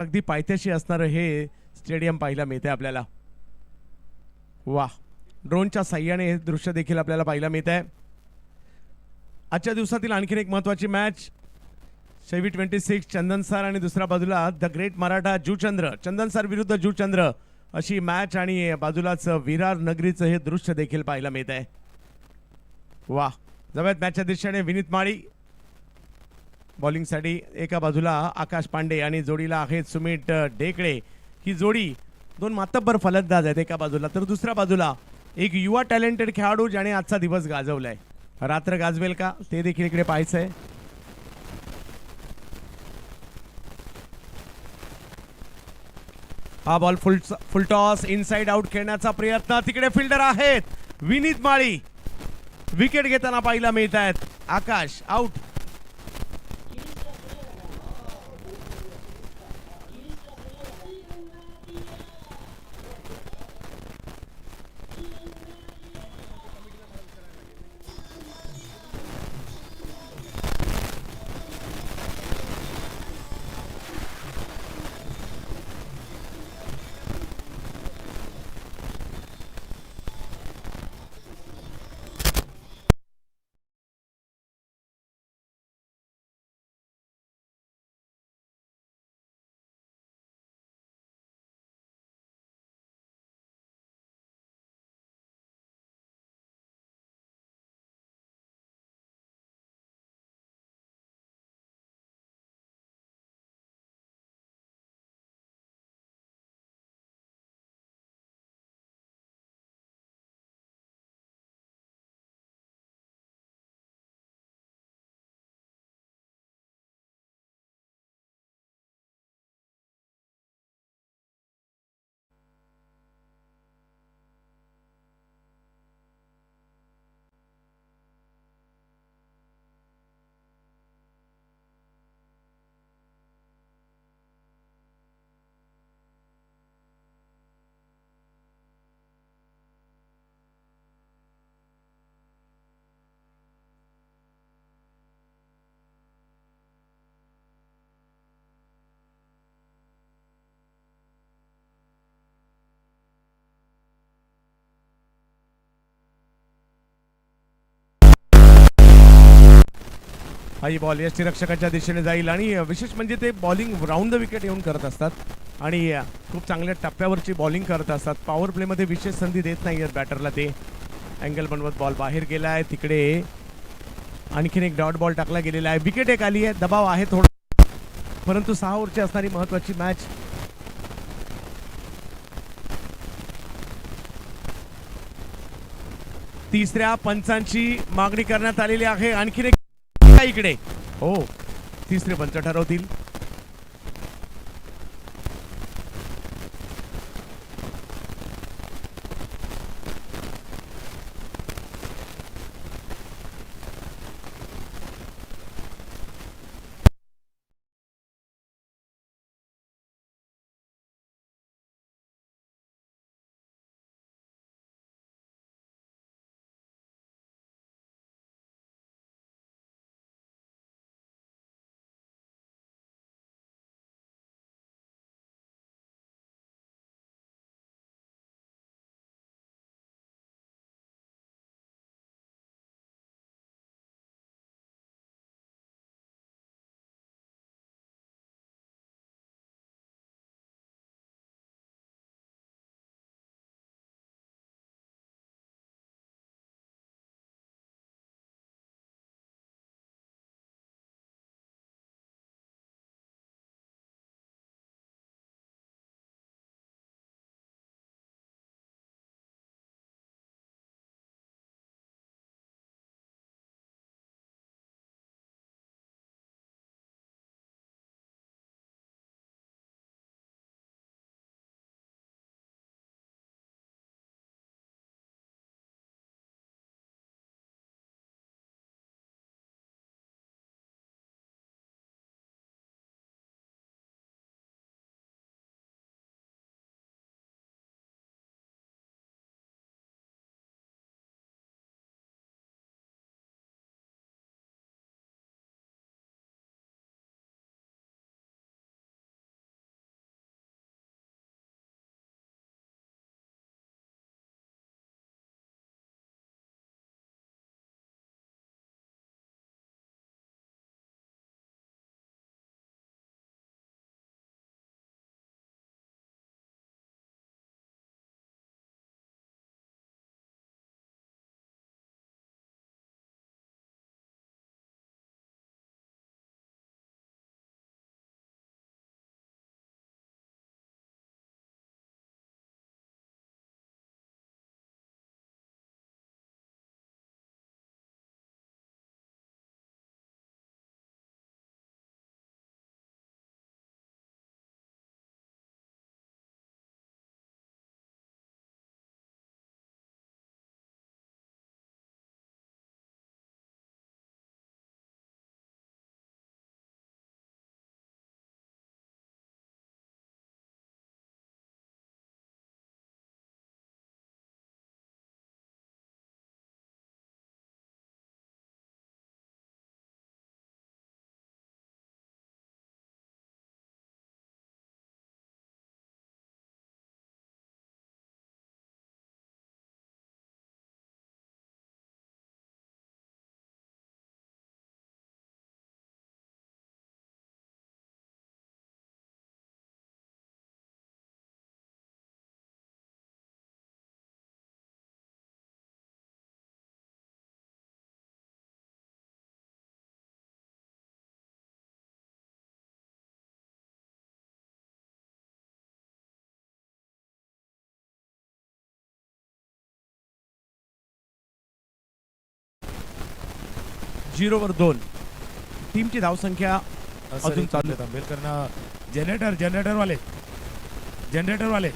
अगदी पायथ्याशी असणारं हे स्टेडियम पाहायला मिळते आपल्याला. वा, ड्रोनच्या साह्याने हे दृश्य देखील आपल्याला पाहायला मिळत आहे. आजच्या दिवसातील आणखीन एक महत्त्वाची मॅच शैवी 26 चंदन सर आणि दुसऱ्या बाजूला the great Maratha Juchandra. Chandan sir विरुद्ध जूचंद्र अशी मॅच आणि बाजूलाच विरार नगरीचं हे दृश्य देखील पाहायला मिळत आहे. वा, जवळ मॅचच्या दिशेने विनीत माळी बॉलिंगसाठी, एका बाजूला आकाश पांडे आणि जोडीला आहेत सुमित ढेकळे. ही जोडी दोन मातब्बर फलंदाज आहेत एका बाजूला, तर दुसऱ्या बाजूला एक युवा टॅलेंटेड खेळाडू ज्याने आजचा दिवस गाजवलाय. रात्र गाजवेल का ते देखील इकडे पाहायचंय. हा बॉल फुल टॉस इनसाइड आउट खेळण्याचा प्रयत्न. तिकडे फिल्डर आहेत विनीत माळी, विकेट घेताना पाहायला मिळत आहेत. आकाश आउट. हाही बॉल यष्टीरक्षकाच्या दिशेने जाईल आणि विशेष म्हणजे ते बॉलिंग राऊंड द विकेट येऊन करत असतात आणि खूप चांगल्या टप्प्यावरची बॉलिंग करत असतात. पॉवर प्लेमध्ये विशेष संधी देत नाही आहेत बॅटरला. ते अँगल बनवत बॉल बाहेर गेला आहे. तिकडे आणखीन एक डॉट बॉल टाकला गेलेला आहे. विकेट एक आली आहे. दबाव आहे थोडा, परंतु 6 ओव्हरची असणारी महत्वाची मॅच. तिसऱ्या पंचांची मागणी करण्यात आलेली आहे. आणखीन एक इकडे हो, तिसरे पंच ठरवतील. 0 वर 2. टीमची धावसंख्या अजून चालू आहे. आंबेडकरना जनरेटर वाले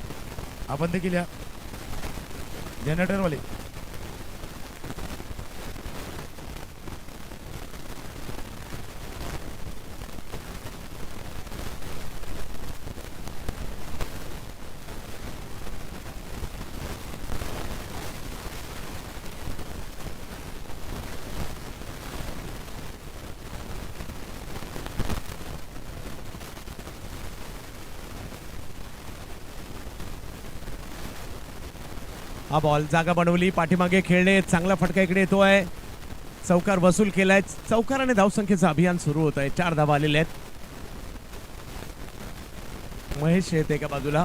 आपण देखील या जनरेटर वाले हा बॉल जागा बनवली, पाठीमागे खेळणे, चांगला फटका इकडे येतोय, चौकार वसूल केलाय, चौकाराने धावसंख्येचं अभियान सुरू होत आहे. 4 धावा आलेले आहेत. महेश येत एका बाजूला,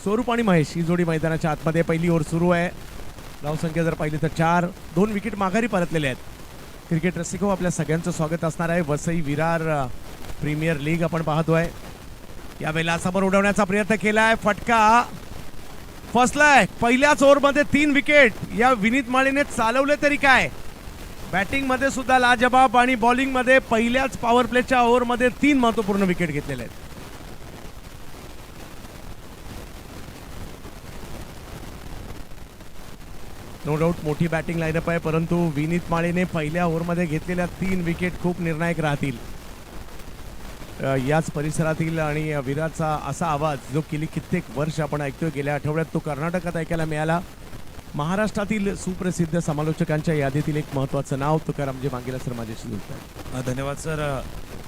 स्वरूप आणि महेश ही जोडी मैदानाच्या आतमध्ये. पहिली ओव्हर सुरू आहे. धावसंख्या जर पाहिली तर 4. 2 विकेट माघारी परतलेले आहेत. क्रिकेट रसिको, आपल्या सगळ्यांचं स्वागत असणार आहे. वसई विरार प्रीमियर लीग आपण पाहतोय. यावेळेला समोर उडवण्याचा प्रयत्न केलाय, फटका फसलाय. पहिल्याच ओव्हरमध्ये 3 विकेट या विनीत माळीने चालवले तरी काय. बॅटिंग मध्ये सुद्धा लाजबाब आणि बॉलिंग मध्ये पहिल्याच पॉवर प्लेच्या ओव्हरमध्ये 3 महत्वपूर्ण विकेट घेतलेले आहेत. नो डाऊट मोठी बॅटिंग लाईनअप आहे, परंतु विनीत माळीने पहिल्या ओव्हरमध्ये घेतलेल्या 3 विकेट खूप निर्णायक राहतील. याच परिसरातील आणि विराटचा असा आवाज जो गेली कित्येक वर्ष आपण ऐकतोय, गेल्या आठवड्यात तो कर्नाटकात ऐकायला मिळाला. महाराष्ट्रातील सुप्रसिद्ध समालोचकांच्या यादीतील एक महत्त्वाचं नाव तुकारामजी मांगेला सर माझ्याशी जोडतात. धन्यवाद सर.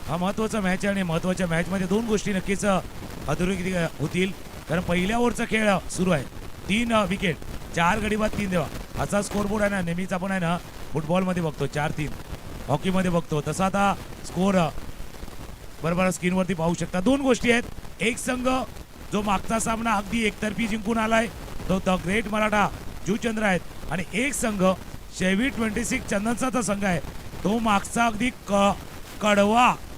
हा महत्त्वाचा मॅच आहे आणि महत्त्वाच्या मॅचमध्ये 2 गोष्टी नक्कीच अधोरेखित होतील. कारण पहिल्या ओव्हरचा खेळ सुरू आहे. 3 विकेट, 4 गडी बाद 3 देवा, असा स्कोरबोर्ड आहे ना. नेहमीच आपण आहे ना फुटबॉलमध्ये बघतो 4-3, हॉकीमध्ये बघतो तसा आता स्कोर बरोबर स्क्रीनवरती पाहू शकता. 2 गोष्टी आहेत. एक संघ जो मागचा सामना अगदी एकतर्फी जिंकून आलाय तो द ग्रेट मराठा जुचंद्र आहेत, आणि एक संघ शेवी 26 चंदनचा संघ आहे तो मागचा अगदी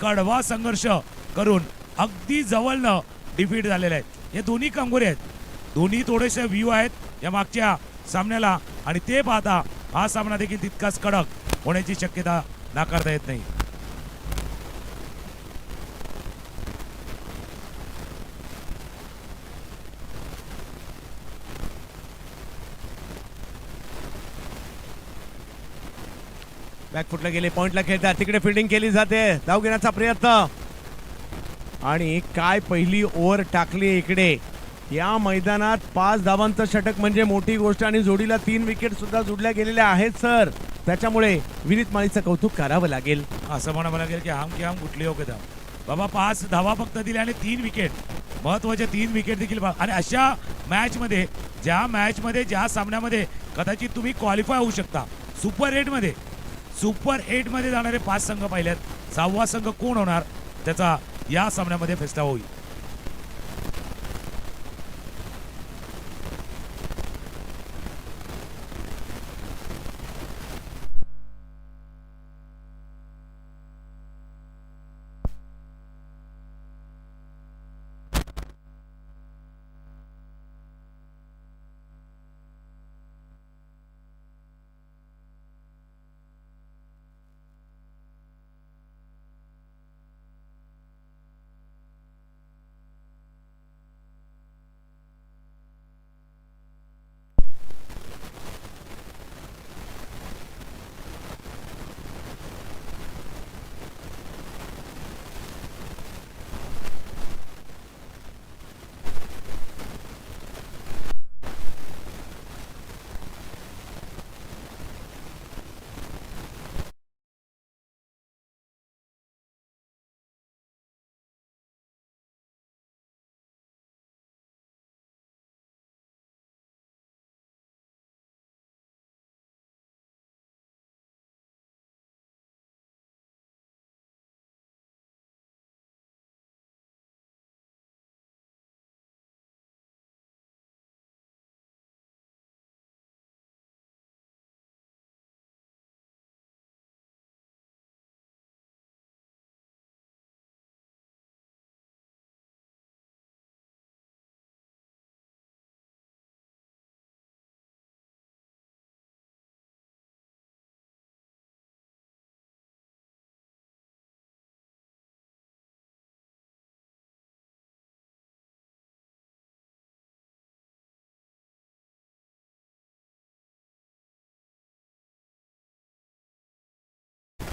कडवा संघर्ष करून अगदी जवळनं डिफीट झालेला आहे. हे दोन्ही कामगिरी आहेत. दोन्ही थोडेसे व्ह्यू आहेत या मागच्या सामन्याला, आणि ते पाहता हा सामना देखील तितकाच कडक होण्याची शक्यता नाकारता येत नाही. बॅकफुटला गेले, पॉइंटला खेळतात, तिकडे फिल्डिंग केली जाते, धाव घेण्याचा प्रयत्न, आणि काय पहिली ओव्हर टाकली इकडे. या मैदानात 5 धावांचं षटक म्हणजे मोठी गोष्ट, आणि जोडीला 3 विकेट सुद्धा जोडल्या गेलेल्या आहेत सर. त्याच्यामुळे विनीत माळीचं कौतुक करावं लागेल. असं म्हणावं लागेल की हम के हम कुठली हो धाव बाबा. 5 धावा फक्त दिल्या आणि 3 विकेट, महत्वाच्या 3 विकेट देखील. आणि अशा मॅचमध्ये ज्या सामन्यामध्ये कदाचित तुम्ही क्वालिफाय होऊ शकता, सुपर 8 मध्ये जाणारे 5 संघ पाहिलेत. 6वा संघ कोण होणार त्याचा या सामन्यामध्ये फैसला होईल.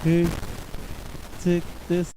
Take this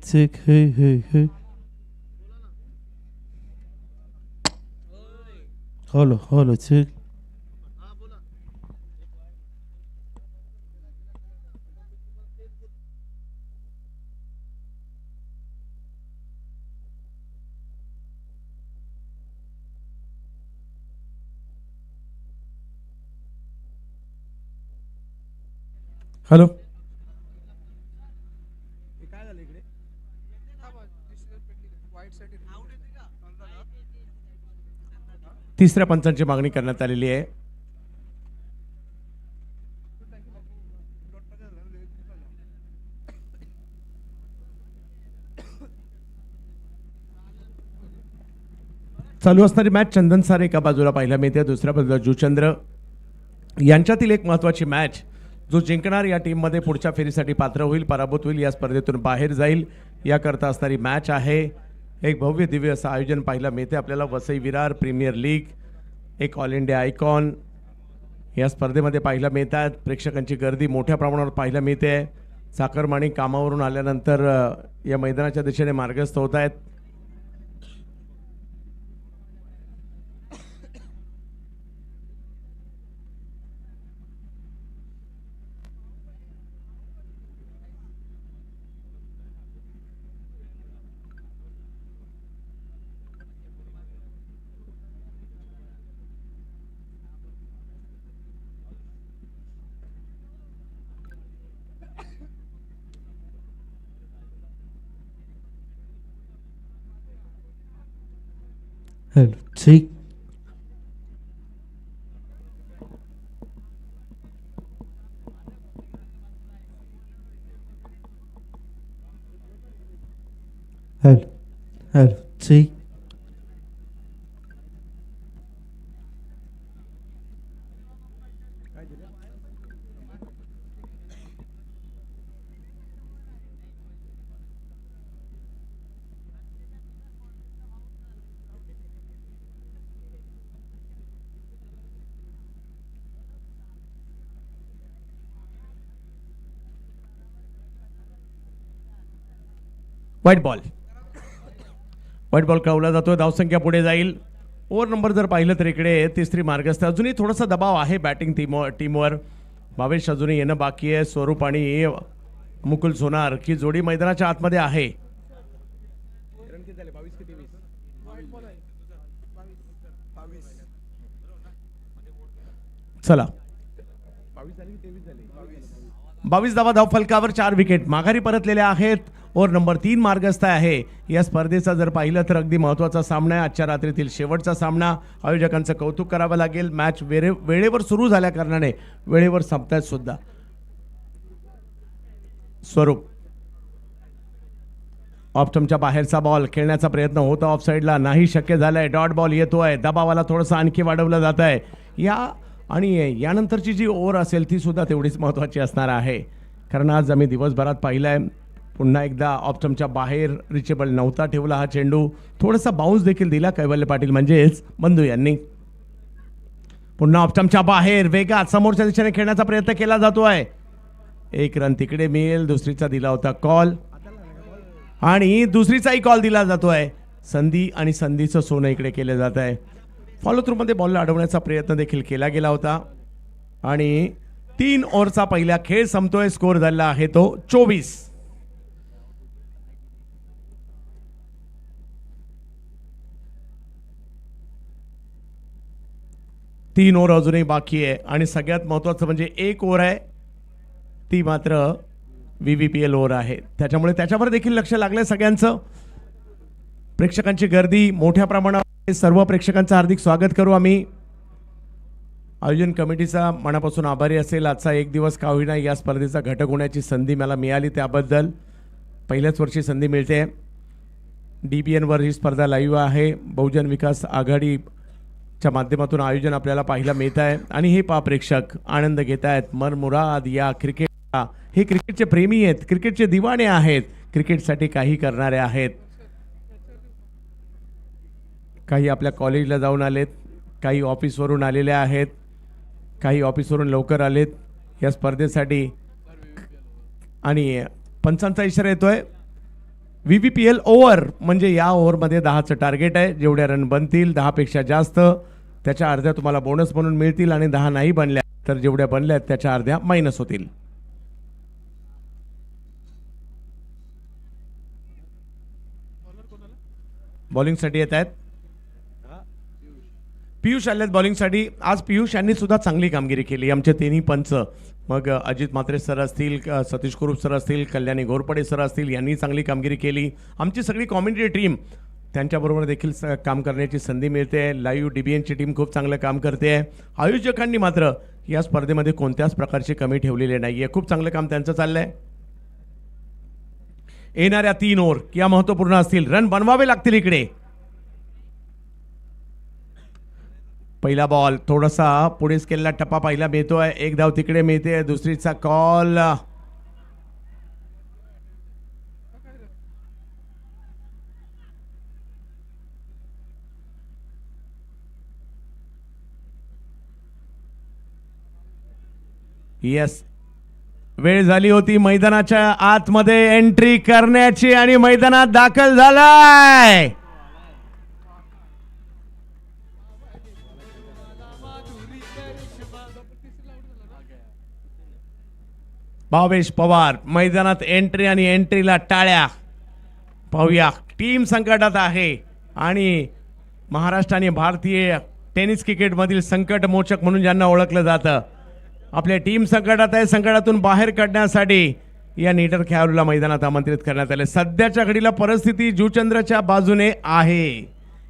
check, hey, hey, hey. Hello, check. Hello. तिसऱ्या पंचांची मागणी करण्यात आलेली आहे. चालू असणारी मॅच चंदन सारे एका बाजूला पाहायला मिळते, दुसऱ्या बाजूला जुचंद्र यांच्यातील एक महत्त्वाची मॅच. जो जिंकणार या टीममध्ये पुढच्या फेरीसाठी पात्र होईल, पराभूत होईल, या स्पर्धेतून बाहेर जाईल, याकरता असणारी मॅच आहे. एक भव्य दिव्य असं आयोजन पाहायला मिळते आपल्याला. वसई विरार प्रीमियर लीग, एक ऑल इंडिया आयकॉन या स्पर्धेमध्ये पाहायला मिळतात. प्रेक्षकांची गर्दी मोठ्या प्रमाणावर पाहायला मिळते. चाकरमानी कामावरून आल्यानंतर या मैदानाच्या दिशेने मार्गस्थ होत आहेत. Hello, check. Hello, check. White ball कळवला जातोय. धावसंख्या पुढे जाईल. ओव्हर नंबर जर पाहिलं तर इकडे तिसरी मार्गस्थ. अजूनही थोडासा दबाव आहे बॅटिंग टीमवर. भावेश अजूनही येणं बाकी आहे. स्वरूप आणि मुकुल सोनार की जोडी मैदानाच्या आतमध्ये आहे. चला 22 धावा फलकावर 4 विकेट माघारी परतलेल्या आहेत. ओव्हर नंबर 3 मार्गस्थ आहे. या स्पर्धेचा जर पाहिलं तर अगदी महत्त्वाचा सामना आहे. आजच्या रात्रीतील शेवटचा सामना. आयोजकांचं कौतुक करावं लागेल. मॅच वेळेवर सुरू झाल्या कारणाने वेळेवर संपतायत सुद्धा. स्वरूप ऑप्टमच्या बाहेरचा बॉल खेळण्याचा प्रयत्न होता, ऑफ साईडला नाही शक्य झालंय. डॉट बॉल येतोय. दबावाला थोडंसं आणखी वाढवलं जात आहे. आणि यानंतरची जी ओव्हर असेल ती सुद्धा तेवढीच महत्त्वाची असणार आहे. कारण आज आम्ही दिवसभरात पाहिलंय पुन्हा एकदा ऑप्टमच्या बाहेर रिचेबल नव्हता ठेवला हा चेंडू. थोडासा बाउन्स देखील दिला कैवल्य पाटील म्हणजेच बंधू यांनी. पुन्हा ऑप्टमच्या बाहेर वेगात समोरच्या दिशेने खेळण्याचा प्रयत्न केला जातोय. 1 रन तिकडे मिळेल. दुसरीचा दिला होता कॉल आणि दुसरीचाही कॉल दिला जातोय. संधीचं सोनं इकडे केलं जात आहे. फॉलो थ्रूमध्ये बॉलला अडवण्याचा प्रयत्न देखील केला गेला होता आणि 3 ओव्हरचा पहिला खेळ संपतोय. स्कोर झाला आहे तो 24. 3 ओव्हर अजूनही बाकी आहे आणि सगळ्यात महत्त्वाचं म्हणजे 1 ओव्हर आहे ती मात्र VVPL ओव्हर आहे. त्याच्यामुळे त्याच्यावर देखील लक्ष लागलंय सगळ्यांचं. प्रेक्षकांची गर्दी मोठ्या प्रमाणावर. सर्व प्रेक्षकांचं हार्दिक स्वागत करू आम्ही. आयोजन कमिटीचा मनापासून आभारी असेल. आजचा एक दिवस का होईना या स्पर्धेचा घटक होण्याची संधी मला मिळाली त्याबद्दल पहिल्याच वर्षी संधी मिळते. DBNवर ही स्पर्धा लाईव्ह आहे. बहुजन विकास आघाडीच्या माध्यमातून आयोजन आपल्याला पाहायला मिळत आहे आणि हे प्रेक्षक आनंद घेत आहेत. मनमुराद या क्रिकेटला. हे क्रिकेटचे प्रेमी आहेत, क्रिकेटचे दिवाणे आहेत, क्रिकेटसाठी काही करणारे आहेत. काही आपल्या कॉलेजला जाऊन आलेत, काही ऑफिसवरून आलेले आहेत, काही ऑफिसवरून लवकर आलेत या स्पर्धेसाठी. आणि पंचांचा इशारा येतोय. VVPL ओव्हर म्हणजे या ओव्हरमध्ये 10चं टार्गेट आहे. जेवढ्या रन बनतील 10पेक्षा जास्त त्याच्या अर्ध्या तुम्हाला बोनस म्हणून मिळतील आणि 10 नाही बनल्या तर जेवढ्या बनल्या त्याच्या अर्ध्या मायनस होतील. बॉलिंगसाठी येत आहेत पियुष आलेत बॉलिंगसाठी. आज पियुष यांनी सुद्धा चांगली कामगिरी केली. आमचे तिन्ही पंच मग अजित म्हात्रे सर असतील, सतीश कुरूप सर असतील, कल्याणी घोरपडे सर असतील, यांनी चांगली कामगिरी केली. आमची सगळी कॉमेंट्री टीम त्यांच्याबरोबर देखील काम करण्याची संधी मिळते. लाईव्ह DBNची टीम खूप चांगलं काम करते आहे. आयोजकांनी मात्र या स्पर्धेमध्ये कोणत्याच प्रकारची कमी ठेवलेली नाही आहे. खूप चांगलं काम त्यांचं चाललं आहे. येणाऱ्या 3 ओव्हर या महत्त्वपूर्ण असतील. रन बनवावे लागतील इकडे. पहिला बॉल थोडासा पुढे स्केलला टप्पा पहिला मिळतोय. एक धाव तिकडे मिळते. दुसरीचा कॉल येस. वेळ झाली होती मैदानाच्या आतमध्ये एंट्री करण्याची आणि मैदानात दाखल झालाय. भावेश पवार मैदानात एंट्री आणि एंट्रीला टाळ्या. पाहूया टीम संकटात आहे आणि महाराष्ट्र आणि भारतीय टेनिस क्रिकेटमधील संकटमोचक म्हणून ज्यांना ओळखलं जातं, आपल्या टीम संकटात आहे. संकटातून बाहेर काढण्यासाठी या निडर खेळाडूला मैदानात आमंत्रित करण्यात आले. सध्याच्या घडीला परिस्थिती जुचंद्रच्या बाजूने आहे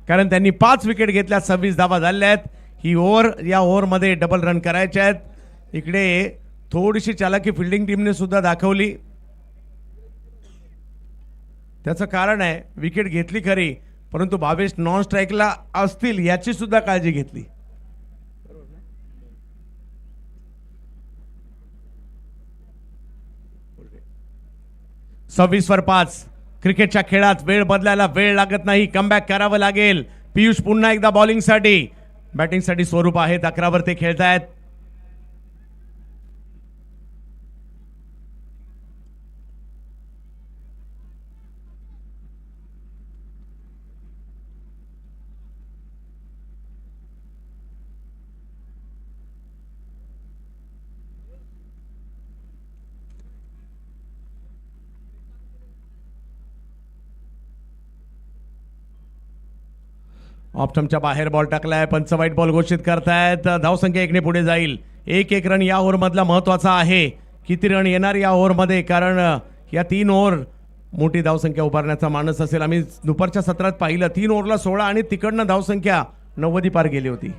कारण त्यांनी 5 विकेट घेतल्या, 26 धावा झाल्या आहेत. ही ओव्हर या ओव्हरमध्ये डबल रन करायचे आहेत. इकडे थोडीशी चालाकी फिल्डिंग टीमने सुद्धा दाखवली. त्याचं कारण आहे विकेट घेतली खरी परंतु भावेश नॉन स्ट्राईकला असतील याची सुद्धा काळजी घेतली. 26/5 क्रिकेटच्या खेळात वेळ बदलायला वेळ लागत नाही. कमबॅक करावं लागेल. पियुष पुन्हा एकदा बॉलिंगसाठी. बॅटिंगसाठी स्वरूप आहेत. 11 वर ते खेळतायत. ऑप्टमच्या बाहेर बॉल टाकलाय. पंच वाईट बॉल घोषित करतायत. धावसंख्या 1 ने पुढे जाईल. 1 रन या ओव्हरमधला महत्वाचा आहे. किती रन येणार या ओव्हरमध्ये कारण या 3 ओव्हर मोठी धावसंख्या उभारण्याचा मानस असेल. आम्ही दुपारच्या सत्रात पाहिलं 3 ओव्हरला 16 आणि तिकडनं धावसंख्या 90 पार गेली होती.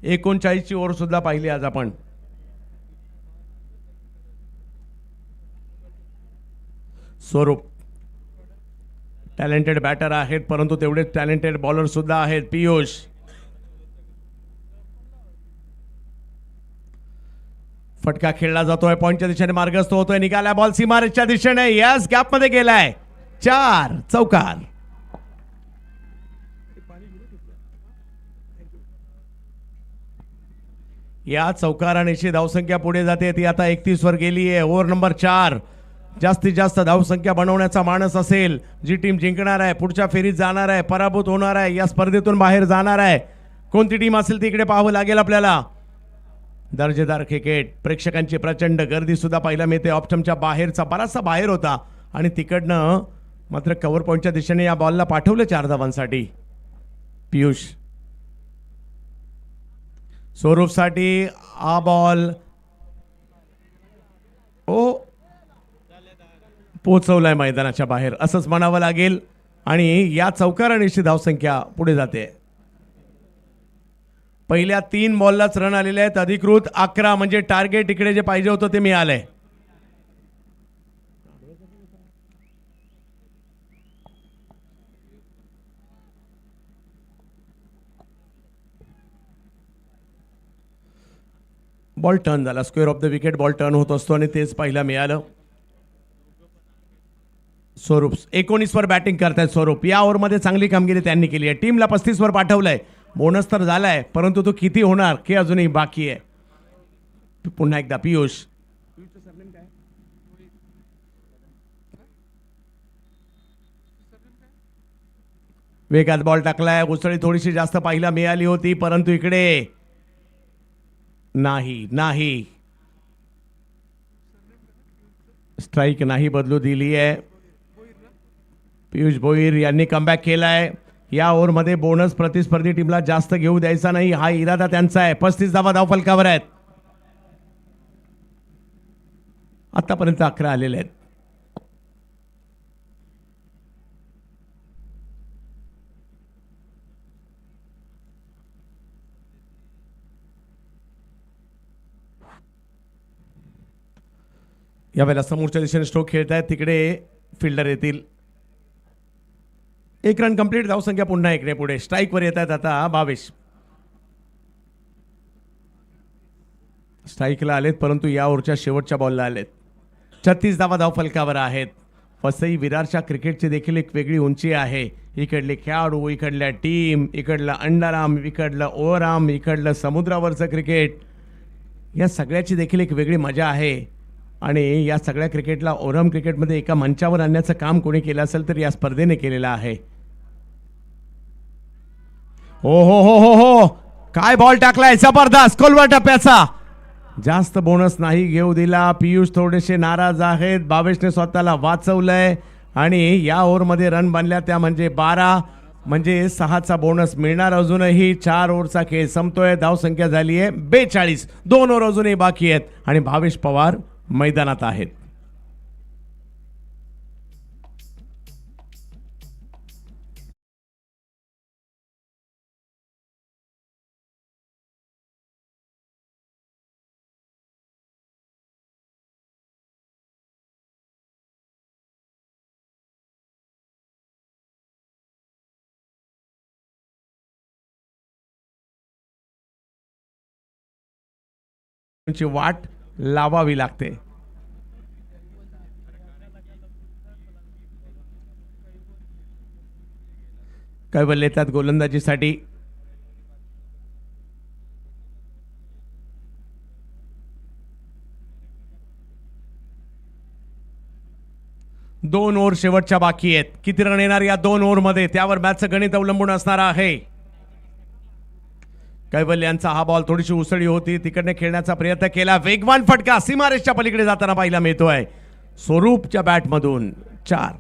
39ची ओव्हर सुद्धा पाहिली आज आपण. स्वरूप टॅलेंटेड बॅटर आहेत परंतु तेवढेच टॅलेंटेड बॉलर सुद्धा आहेत. पियुष फटका खेळला जातोय. पॉइंटच्या दिशेने मार्गस्थ होतोय. निघाला बॉल सीमारेषच्या दिशेने. यस गॅप मध्ये गेलाय. 4 चौकार. या चौकारानेशी धावसंख्या पुढे जाते. ती आता 31 वर गेली आहे. Over number 4. जास्तीत जास्त धावसंख्या बनवण्याचा मानस असेल. जी टीम जिंकणार आहे पुढच्या फेरीत जाणार आहे, पराभूत होणार आहे, या स्पर्धेतून बाहेर जाणार आहे, कोणती टीम असेल ती इकडे पाहावं लागेल आपल्याला. दर्जेदार क्रिकेट. प्रेक्षकांची प्रचंड गर्दी सुद्धा पाहायला मिळते. ऑप्टमच्या बाहेरचा बराचसा बाहेर होता आणि तिकडनं मात्र कव्हर पॉईंटच्या दिशेने या बॉलला पाठवलं 4 धावांसाठी. पियुष स्वरूपसाठी हा बॉल पोहोचवलाय मैदानाच्या बाहेर असंच म्हणावं लागेल आणि या चौकारानेशी धावसंख्या पुढे जाते. पहिल्या 3 बॉललाच रन आलेले आहेत. अधिकृत 11 म्हणजे टार्गेट इकडे जे पाहिजे होतं ते मिळालंय. बॉल टर्न झाला. Square of the wicket ball turn होत असतो आणि तेच पाहायला मिळालं. स्वरूप 19 वर बॅटिंग करतायत. स्वरूप या ओव्हरमध्ये चांगली कामगिरी त्यांनी केली आहे. टीमला 35 वर पाठवलंय. बोनस तर झालाय परंतु तो किती होणार हे अजूनही बाकी आहे. पुन्हा एकदा पियुष वेगात बॉल टाकलाय. उसळी थोडीशी जास्त पाहायला मिळाली होती, परंतु इकडे नाही स्ट्राईक नाही बदलू दिली आहे. पियुष भोईर यांनी कमबॅक केलाय. या ओव्हरमध्ये बोनस प्रतिस्पर्धी टीमला जास्त घेऊ द्यायचा नाही, हा इरादा त्यांचा आहे. 35 धावा धावफलकावर आहेत. आतापर्यंत 11 आलेले आहेत. यावेळेला समोरच्या दिशेने स्ट्रोक खेळत आहेत, तिकडे फिल्डर येतील. 1 रन कंप्लीट. धावसंख्या पुन्हा इकडे पुढे. स्ट्राईकवर येत आहेत आता भावेश. स्ट्राईकला आलेत, परंतु या ओव्हरच्या शेवटच्या बॉलला आलेत. 36 धावा धावफलकावर आहेत. वसई विरारच्या क्रिकेटची देखील एक वेगळी उंची आहे. इकडले खेळाडू, इकडल्या टीम, इकडलं अंडरआर्म, इकडलं ओव्हरआर्म, इकडलं समुद्रावरचं क्रिकेट, या सगळ्याची देखील एक वेगळी मजा आहे. आणि या सगळ्या क्रिकेटला ओव्हरआर्म क्रिकेटमध्ये एका मंचावर आणण्याचं काम कोणी केलं असेल तर या स्पर्धेने केलेलं आहे. हो हो हो हो हो, काय बॉल टाकलाय, जबरदस्त खोलवर टप्प्याचा. जास्त बोनस नाही घेऊ दिला. पियुष थोडेसे नाराज आहेत. भावेशने स्वतःला वाचवलंय आणि या ओव्हरमध्ये रन बनल्या त्या म्हणजे 12, म्हणजे 6चा बोनस मिळणार. अजूनही 4 ओव्हरचा खेळ संपतोय. धावसंख्या झाली आहे 42. 2 ओव्हर अजूनही बाकी आहेत आणि भावेश पवार मैदानात आहेत. ची वाट लावावी लागते. कैवल्य येतात गोलंदाजीसाठी. दोन ओव्हर शेवटच्या बाकी आहेत. किती रन येणार या 2 ओव्हरमध्ये, त्यावर मॅचचं गणित अवलंबून असणार आहे. कैवल्य यांचा हा बॉल थोडीशी उसळी होती, तिकडने खेळण्याचा प्रयत्न केला. वेगवान फटका सीमारेषच्या पलीकडे जाताना पाहायला मिळतोय. स्वरूपच्या बॅटमधून 4.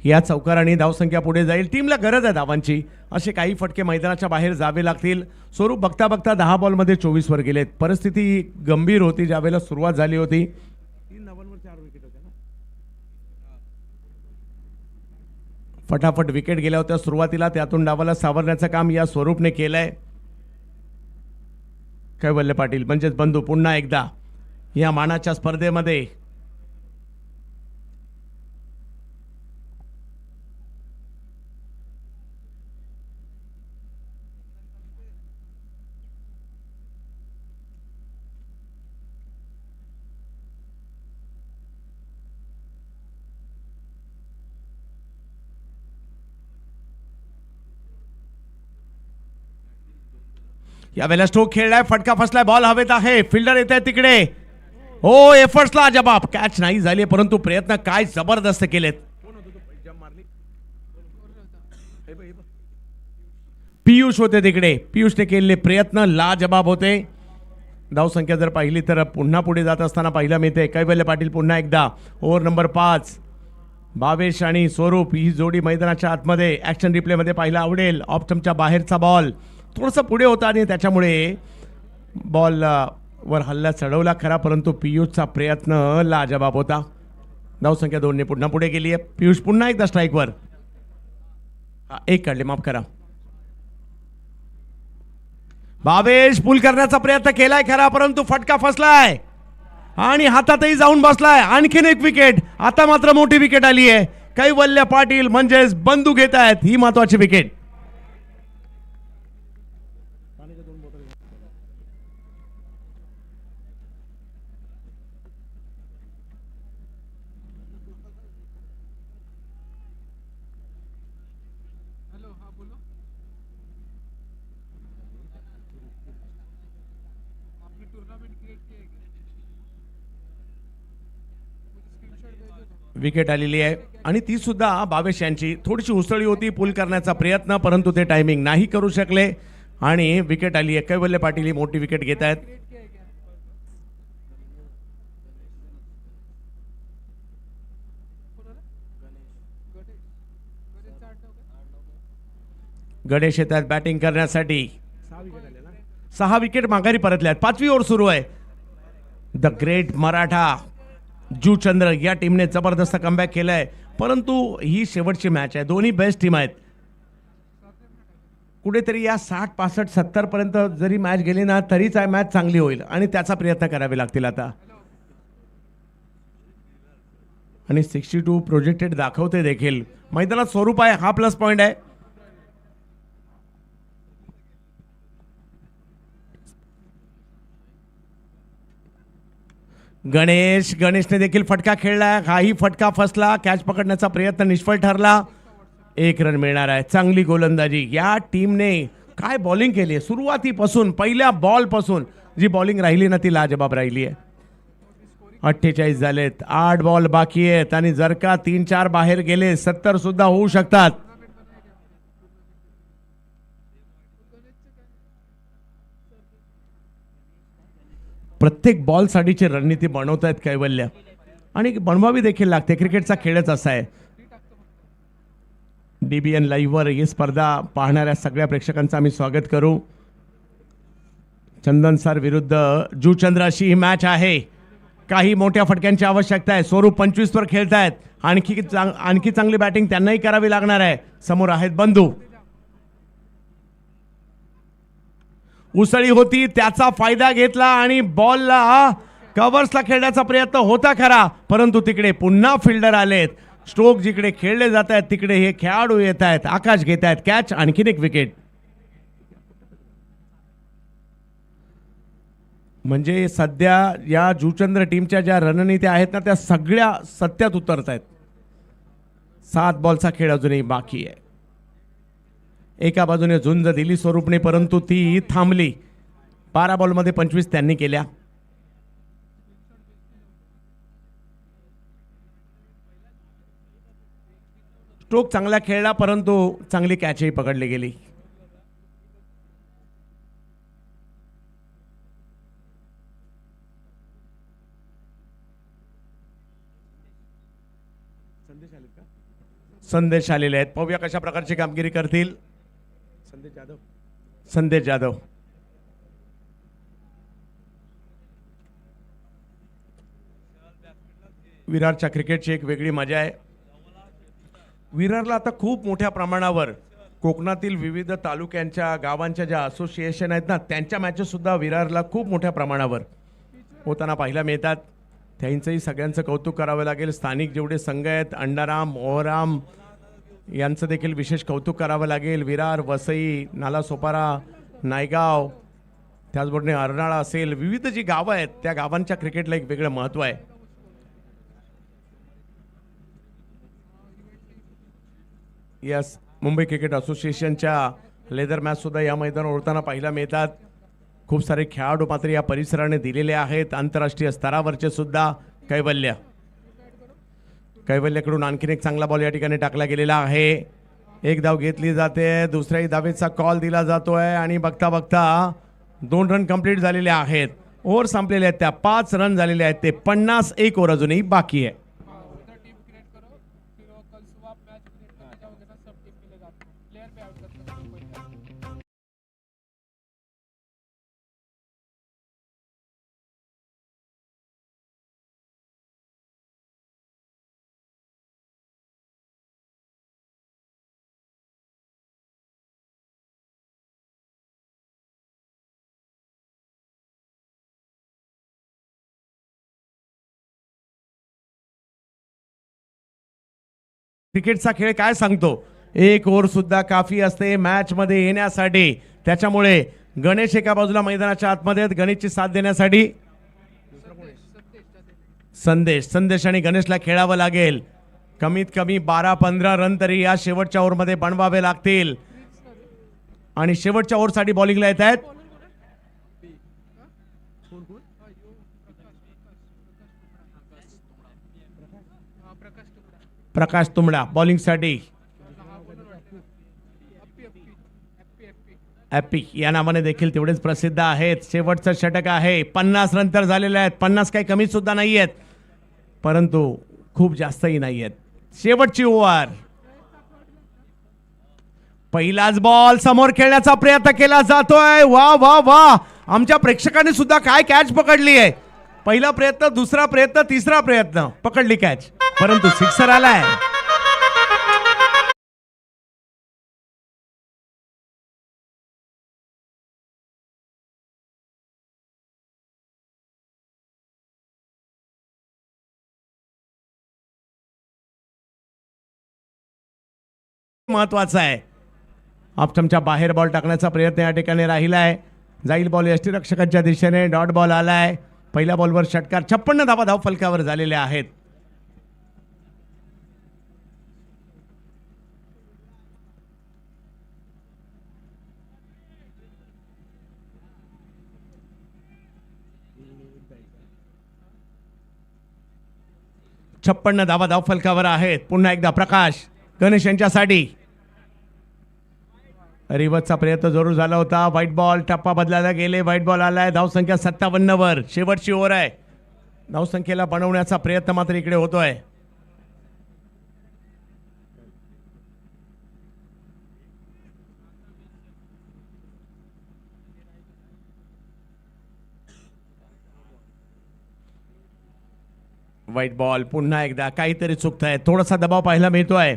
या चौकाराने धावसंख्या पुढे जाईल. टीमला गरज आहे धावांची. असे काही फटके मैदानाच्या बाहेर जावे लागतील. स्वरूप बघता बघता 10 बॉलमध्ये 24 वर गेलेत. परिस्थिती गंभीर होती ज्यावेळेला सुरुवात झाली होती. 3 धावांवर 4 विकेट होत्या ना. फटाफट विकेट गेल्या होत्या सुरुवातीला, त्यातून डावाला सावरण्याचं काम या स्वरूपने केलंय. कैवल्य पाटील म्हणजेच बंधू पुन्हा एकदा या मानाच्या स्पर्धेमध्ये यावेळेला स्ट्रोक खेळलाय. फटका फसलाय. बॉल हवेत आहे. फिल्डर येत आहे तिकडे. हो, एफर्ट्सला जबाब. कॅच नाही झाली, परंतु प्रयत्न काय जबरदस्त केलेत. पियुष होते तिकडे. पियुषने केलेले प्रयत्न लाजबाब होते. धावसंख्या जर पाहिली तर पुन्हा पुढे जात असताना पाहिला मिळते. कैवल्य पाटील पुन्हा एकदा. Over number 5. भावेश आणि स्वरूप ही जोडी मैदानाच्या आतमध्ये ऍक्शन रिप्लेमध्ये पाहायला आवडेल. ऑफ स्टंपच्या बाहेरचा बॉल थोडंसं पुढे होता आणि त्याच्यामुळे बॉल वर हल्ला चढवला खरा, परंतु पियुषचा प्रयत्न लाजबाब होता. धावसंख्या 2 ने पुन्हा पुढे गेली आहे. पियुष पुन्हा एकदा स्ट्राईकवर. 1 काढले, माफ करा. भावेश पुल करण्याचा प्रयत्न केलाय खरा, परंतु फटका फसलाय आणि हातातही जाऊन बसलाय. आणखीन 1 विकेट. आता मात्र मोठी विकेट आली आहे. कैवल्य पाटील म्हणजेच बंधू घेत आहेत ही महत्वाची विकेट. विकेट आलेली आहे आणि ती सुद्धा बावेश यांची. थोडीशी उसळी होती पुल करण्याचा प्रयत्न, परंतु ते टायमिंग नाही करू शकले आणि विकेट आली आहे. कैवल्य पाटील ही मोठी विकेट घेत आहेत. गणेश येतात बॅटिंग करण्यासाठी. 6 विकेट माघारी परतल्या आहेत. 5वी ओव्हर सुरू आहे. द ग्रेट मराठा जुचंद्र या टीमने जबरदस्त कमबॅक केलाय, परंतु ही शेवटची मॅच आहे. दोन्ही बेस्ट टीम आहेत. कुठेतरी या 60 65 70 पर्यंत जरी मॅच गेली ना तरीच मॅच चांगली होईल आणि त्याचा प्रयत्न करावे लागतील आता. आणि 62 प्रोजेक्टेड दाखवते देखील. मैदानात स्वरूप आहे, हा प्लस पॉइंट आहे. गणेशने देखील फटका खेळला. हाही फटका फसला. कॅच पकडण्याचा प्रयत्न निष्फळ ठरला. 1 रन मिळणार आहे. चांगली गोलंदाजी या टीमने. काय बॉलिंग केली आहे सुरुवातीपासून. पहिल्या बॉल पासून जी बॉलिंग राहिली ना ती लाजबाब राहिली आहे. 48 झालेत. 8 बॉल बाकी आहेत आणि जर का 3-4 बाहेर गेले 70 सुद्धा होऊ शकतात. प्रत्येक बॉल साठीची रणनीती बनवतायत कैवल्य आणि बनवावी देखील लागते. क्रिकेटचा खेळच असा आहे. DBN लाईव्हवर ही स्पर्धा पाहणाऱ्या सगळ्या प्रेक्षकांचं आम्ही स्वागत करू. चंदन सर विरुद्ध जुचंद्र अशी ही मॅच आहे. काही मोठ्या फटक्यांची आवश्यकता आहे. स्वरूप 25 वर खेळतायत. आणखी चांगली बॅटिंग त्यांनाही करावी लागणार आहे. समोर आहेत बंधू. उसळी होती त्याचा फायदा घेतला आणि बॉलला कव्हर्सला खेळण्याचा प्रयत्न होता खरा, परंतु तिकडे पुन्हा फिल्डर आलेत. स्ट्रोक जिकडे खेळले जात आहेत तिकडे हे खेळाडू येत आहेत. आकाश घेत आहेत कॅच. आणखीन एक विकेट. म्हणजे सध्या या जुचंद्र टीमच्या ज्या रणनीत्या आहेत ना त्या सगळ्या सत्यात उतरत आहेत. 7 बॉलचा खेळ अजूनही बाकी आहे. एका बाजूने झुंज दिली स्वरूपने, परंतु ती थांबली. 12 बॉलमध्ये 25 त्यांनी केल्या. स्ट्रोक चांगला खेळला, परंतु चांगली कॅचही पकडली गेली. संदेश आलेले आहेत. पाहूया कशा प्रकारची कामगिरी करतील. संदेश जाधव. विरारच्या क्रिकेटची एक वेगळी मजा आहे. विरारला आता खूप मोठ्या प्रमाणावर कोकणातील विविध तालुक्यांच्या गावांच्या ज्या असोसिएशन आहेत ना त्यांच्या मॅचेस सुद्धा विरारला खूप मोठ्या प्रमाणावर होताना पाहायला मिळतात. त्यांचंही सगळ्यांचं कौतुक करावं लागेल. स्थानिक जेवढे संघ आहेत अंडाराम, ओहराम यांचं देखील विशेष कौतुक करावं लागेल. विरार, वसई, नालासोपारा, नायगाव, त्याचबरोबर अर्नाळा असेल, विविध जी गावं आहेत त्या गावांच्या क्रिकेटला एक वेगळं महत्त्व आहे. यस, मुंबई क्रिकेट असोसिएशनच्या लेदर मॅच सुद्धा या मैदानावर होताना पाहायला मिळतात. खूप सारे खेळाडू मात्र या परिसराने दिलेले आहेत. आंतरराष्ट्रीय स्तरावरचे सुद्धा. कैवल्यकडून आणखीन एक चांगला बॉल या ठिकाणी टाकला गेलेला आहे. एक धाव घेतली जाते. दुसऱ्याही धावेचा कॉल दिला जातोय आणि बघता बघता 2 रन कंप्लीट झालेले आहेत. ओव्हर संपलेले आहेत त्या 5 रन झालेले आहेत. ते 51 ओव्हर अजूनही बाकी आहे. क्रिकेटचा खेळ काय सांगतो. 1 ओव्हर सुद्धा काफी असते मॅच मध्ये येण्यासाठी. त्याच्यामुळे गणेश एका बाजूला मैदानाच्या आतमध्ये आहेत. गणेशची साथ देण्यासाठी संदेश आणि गणेशला खेळावं लागेल. कमीत कमी 12-15 रन तरी या शेवटच्या ओव्हरमध्ये बनवावे लागतील. आणि शेवटच्या ओव्हरसाठी बॉलिंगला येत आहेत प्रकाश तुंबडा बॉलिंगसाठी. ॲपी या नावाने देखील तेवढेच प्रसिद्ध आहेत. शेवटचं षटक आहे. 50 रन तर झालेले आहेत. 50 काही कमी सुद्धा नाही आहेत, परंतु खूप जास्तही नाही आहेत. शेवटची ओव्हर. पहिलाच बॉल समोर खेळण्याचा प्रयत्न केला जातोय. वा वा वा, आमच्या प्रेक्षकांनी सुद्धा काय कॅच पकडली आहे. पहिला प्रयत्न, दुसरा प्रयत्न, तिसरा प्रयत्न, पकडली कॅच, परंतु सिक्सर आलाय. महत्वाचा आहे. ऑप्शनच्या बाहेर बॉल टाकण्याचा प्रयत्न या ठिकाणी राहिला आहे. जाईल बॉल यष्टीरक्षकांच्या दिशेने. डॉट बॉल आलाय. पहिल्या बॉलवर षटकार. 56 धावा धाव फलकावर झालेल्या आहेत. छप्पन्न धावा धाव फलकावर आहेत. पुन्हा एकदा प्रकाश गणेश यांच्यासाठी. रिवर्सचा प्रयत्न जरूर झाला होता. व्हाईट बॉल, टप्पा बदलायला गेले. व्हाईट बॉल आलाय. धावसंख्या 57 वर. शेवटची ओव्हर आहे. धावसंख्येला बनवण्याचा प्रयत्न मात्र इकडे होतोय. White ball. पुन्हा एकदा काहीतरी चुकतंय. थोडासा दबाव पाहायला मिळतोय.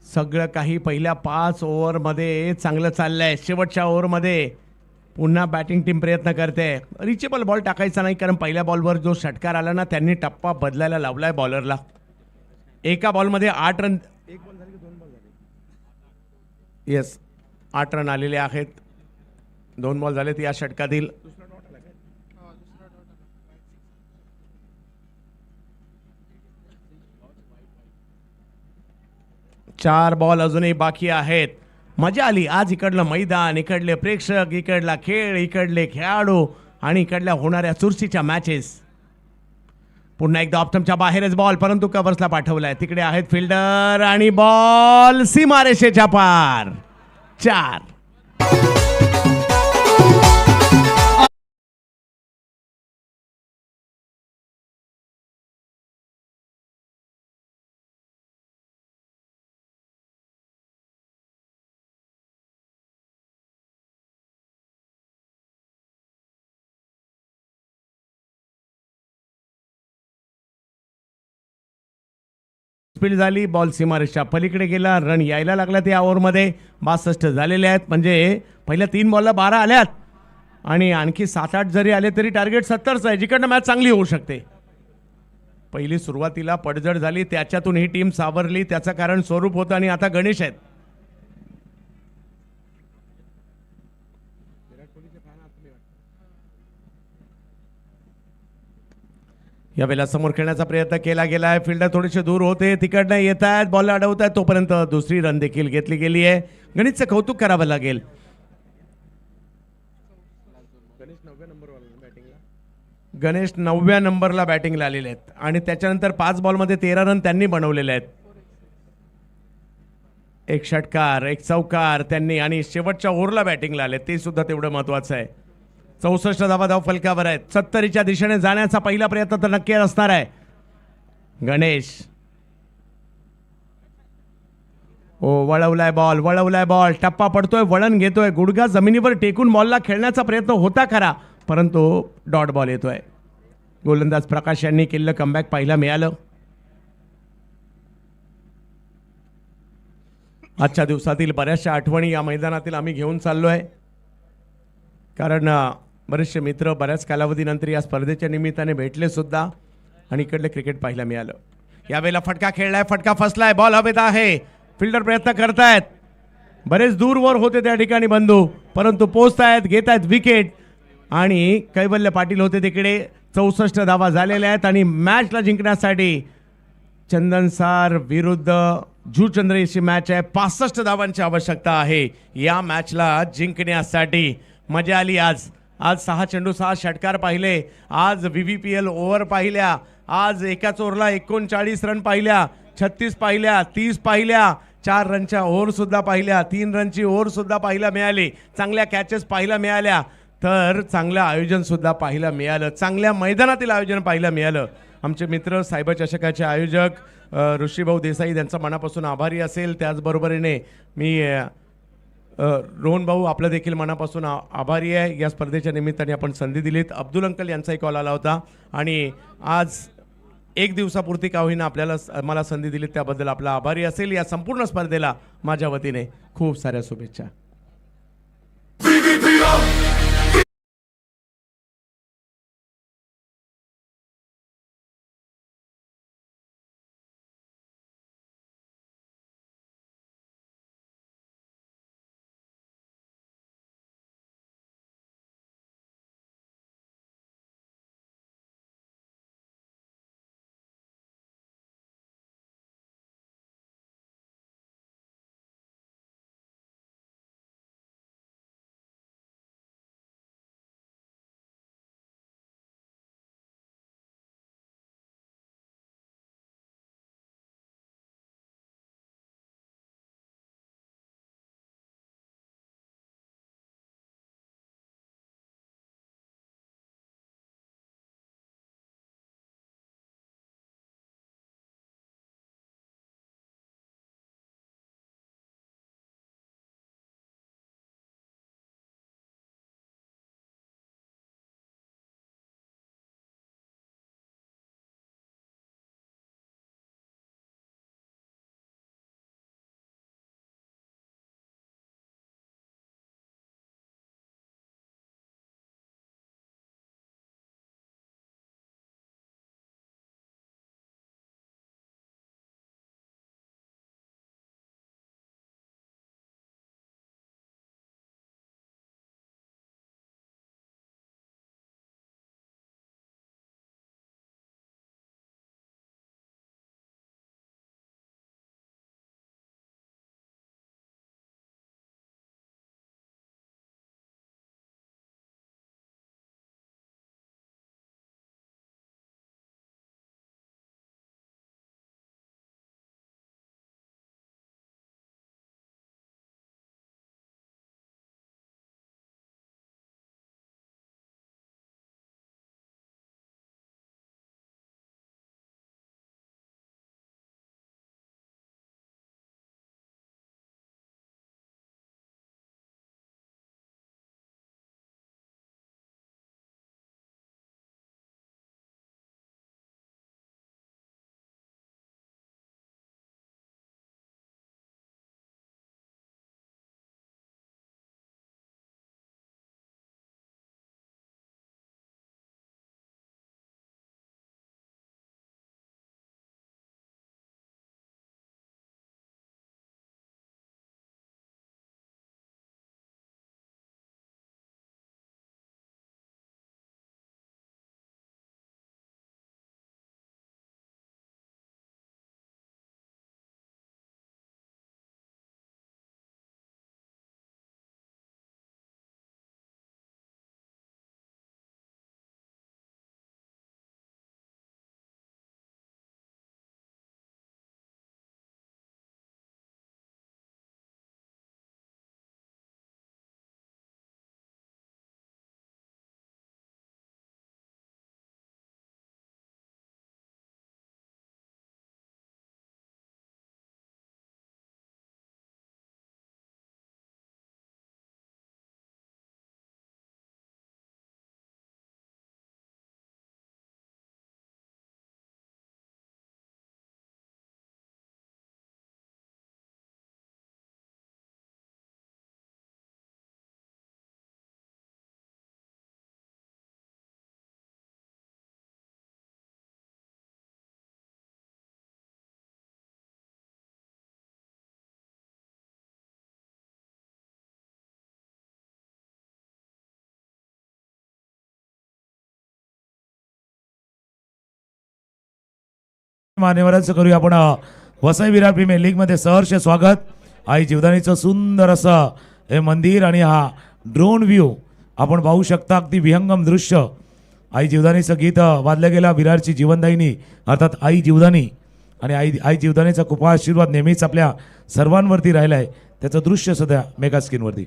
सगळं काही पहिल्या 5 ओव्हरमध्ये चांगलं चाललंय. शेवटच्या ओव्हरमध्ये पुन्हा बॅटिंग टीम प्रयत्न करते. रिचेबल बॉल टाकायचा नाही, कारण पहिल्या बॉलवर जो षटकार आला ना, त्यांनी टप्पा बदलायला लावलाय बॉलरला. एका बॉलमध्ये 8 रन. येस, 8 रन आलेले आहेत. 2 बॉल झालेत या षटकातील. 4 बॉल अजूनही बाकी आहेत. मजा आली आज. इकडलं मैदान, इकडले प्रेक्षक, इकडला खेळ, इकडले खेळाडू आणि इकडल्या होणाऱ्या चुरशीच्या मॅचेस. पुन्हा एकदा ऑप्शनच्या बाहेरच बॉल, परंतु कव्हर्सला पाठवलाय. तिकडे आहेत फिल्डर आणि बॉल सीमारेषेच्या पार. 4. स्पीड झाली. बॉल सीमारेषच्या पलीकडे गेला. रन यायला लागला त्या ओव्हरमध्ये. 62 झालेले आहेत. म्हणजे पहिल्या 3 बॉलला 12 आल्यात आणि आणखी 7-8 जरी आले तरी टार्गेट 70च आहे, जिकडनं मॅच चांगली होऊ शकते. पहिली सुरुवातीला पडझड झाली, त्याच्यातून ही टीम सावरली. त्याचं कारण स्वरूप होतं आणि आता गणेश आहेत. यावेळेला समोर खेळण्याचा प्रयत्न केला गेलाय. फिल्डर थोडेसे दूर होते, तिकडनं येत आहेत, बॉल अडवत आहेत. तोपर्यंत दुसरी रन देखील घेतली गेली आहे. गणेशचं कौतुक करावं लागेल. गणेश 9व्या नंबरला बॅटिंगला आलेले आहेत आणि त्याच्यानंतर 5 बॉलमध्ये 13 रन त्यांनी बनवलेले आहेत. एक षटकार, एक चौकार त्यांनी आणि शेवटच्या ओव्हरला बॅटिंगला आले, ते सुद्धा तेवढं महत्वाचं आहे. 64 धावा धाव फलकावर आहेत. 70च्या दिशेने जाण्याचा पहिला प्रयत्न तर नक्की असणार आहे. गणेश वळवलाय बॉल, टप्पा पडतोय, वळण घेतोय, गुडघा जमिनीवर टेकून बॉलला खेळण्याचा प्रयत्न होता खरा, परंतु डॉट बॉल येतोय. गोलंदाज प्रकाश यांनी केलेलं कमबॅक पाहायला मिळालं. आजच्या दिवसातील बऱ्याचशा आठवणी या मैदानातील आम्ही घेऊन चाललोय, कारण बरेचसे मित्र बऱ्याच कालावधीनंतर या स्पर्धेच्या निमित्ताने भेटले सुद्धा आणि इकडले क्रिकेट पाहायला मिळालं. यावेळेला फटका खेळलाय, फटका फसलाय, बॉल हवेत आहे. फिल्डर प्रयत्न करतायत, बरेच दूरवर होते त्या ठिकाणी बंधू, परंतु पोहोचतायत, घेत आहेत विकेट. आणि कैवल्य पाटील होते तिकडे. 64 धावा झालेल्या आहेत आणि मॅचला जिंकण्यासाठी चंदनसार विरुद्ध जुचंद्रेची मॅच आहे. 65 धावांची आवश्यकता आहे या मॅचला जिंकण्यासाठी. मजा आली आज. आज 6 चेंडू 6 षटकार पाहिले. आज VVPL ओव्हर पाहिल्या. आज एकाच ओव्हरला 39 रन पाहिल्या. 36 पाहिल्या, 30 पाहिल्या, 4 रनच्या ओव्हर सुद्धा पाहिल्या, 3 रनची ओव्हर सुद्धा पाहायला मिळाली, चांगल्या कॅचेस पाहायला मिळाल्या, तर चांगलं आयोजन सुद्धा पाहायला मिळालं, चांगल्या मैदानातील आयोजन पाहायला मिळालं. आमचे मित्र सायबर चषकाचे आयोजक ऋषीभाऊ देसाई त्यांचा मनापासून आभारी असेल. त्याचबरोबरीने मी रोहन भाऊ आपलं देखील मनापासून आभारी आहे. या स्पर्धेच्या निमित्ताने आपण संधी दिलीत. अब्दुल अंकल यांचाही कॉल आला होता आणि आज एक दिवसापुरती का होईना मला संधी दिली त्याबद्दल आपला आभारी असेल. या संपूर्ण स्पर्धेला माझ्या वतीने खूप साऱ्या शुभेच्छा. मान्यवरांचं करूया आपण वसई विरार प्रीमियर लीग मध्ये सहर्ष स्वागत. आई जीवदानीचं सुंदर असं हे मंदिर आणि हा ड्रोन व्ह्यू आपण पाहू शकता. अगदी विहंगम दृश्य. आई जीवदानीचं गीत वाजलं गेलं. विरारची जीवनदायिनी अर्थात आई जीवदानी आणि आई जीवदानीचा खूप आशीर्वाद नेहमीच आपल्या सर्वांवरती राहिला आहे. त्याचं दृश्य सध्या मेगा स्क्रीनवरती.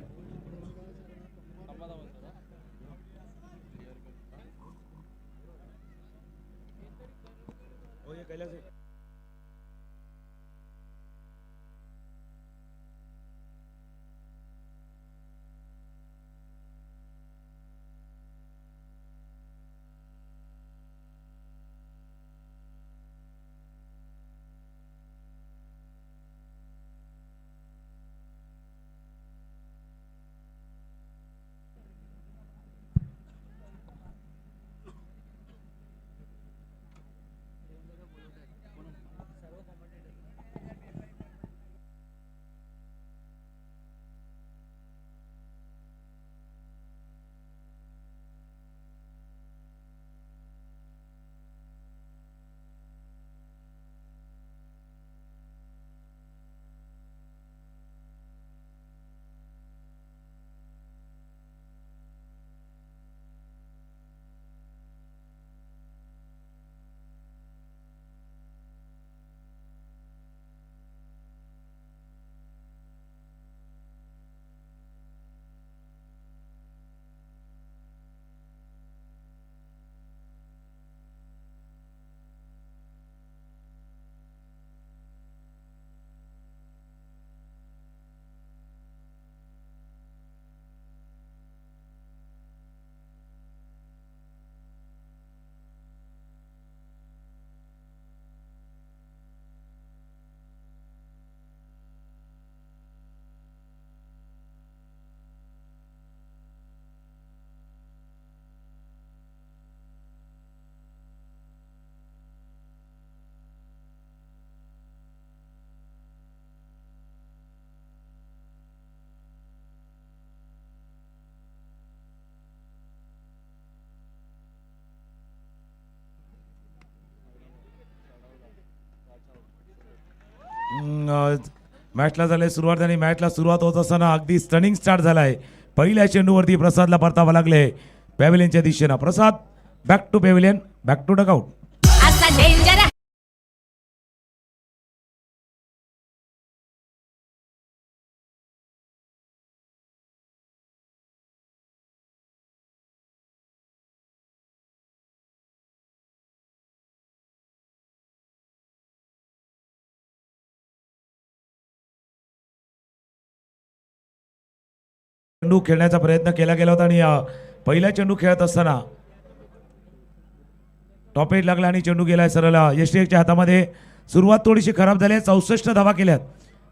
मॅचला झाले सुरुवात आणि मॅचला सुरुवात होत असताना अगदी स्टनिंग स्टार्ट झालाय. पहिल्या चेंडूवरती प्रसादला परतावं लागले पॅव्हिलियनच्या दिशेनं. Prasad back to pavilion, back to dugout. चेंडू खेळण्याचा प्रयत्न केला गेला होता आणि पहिला चेंडू खेळत असताना टॉप एज लागला आणि चेंडू गेलाय सरळ यष्टीच्या हातामध्ये. सुरुवात थोडीशी खराब झाली आहे. 64 धावा केल्यात,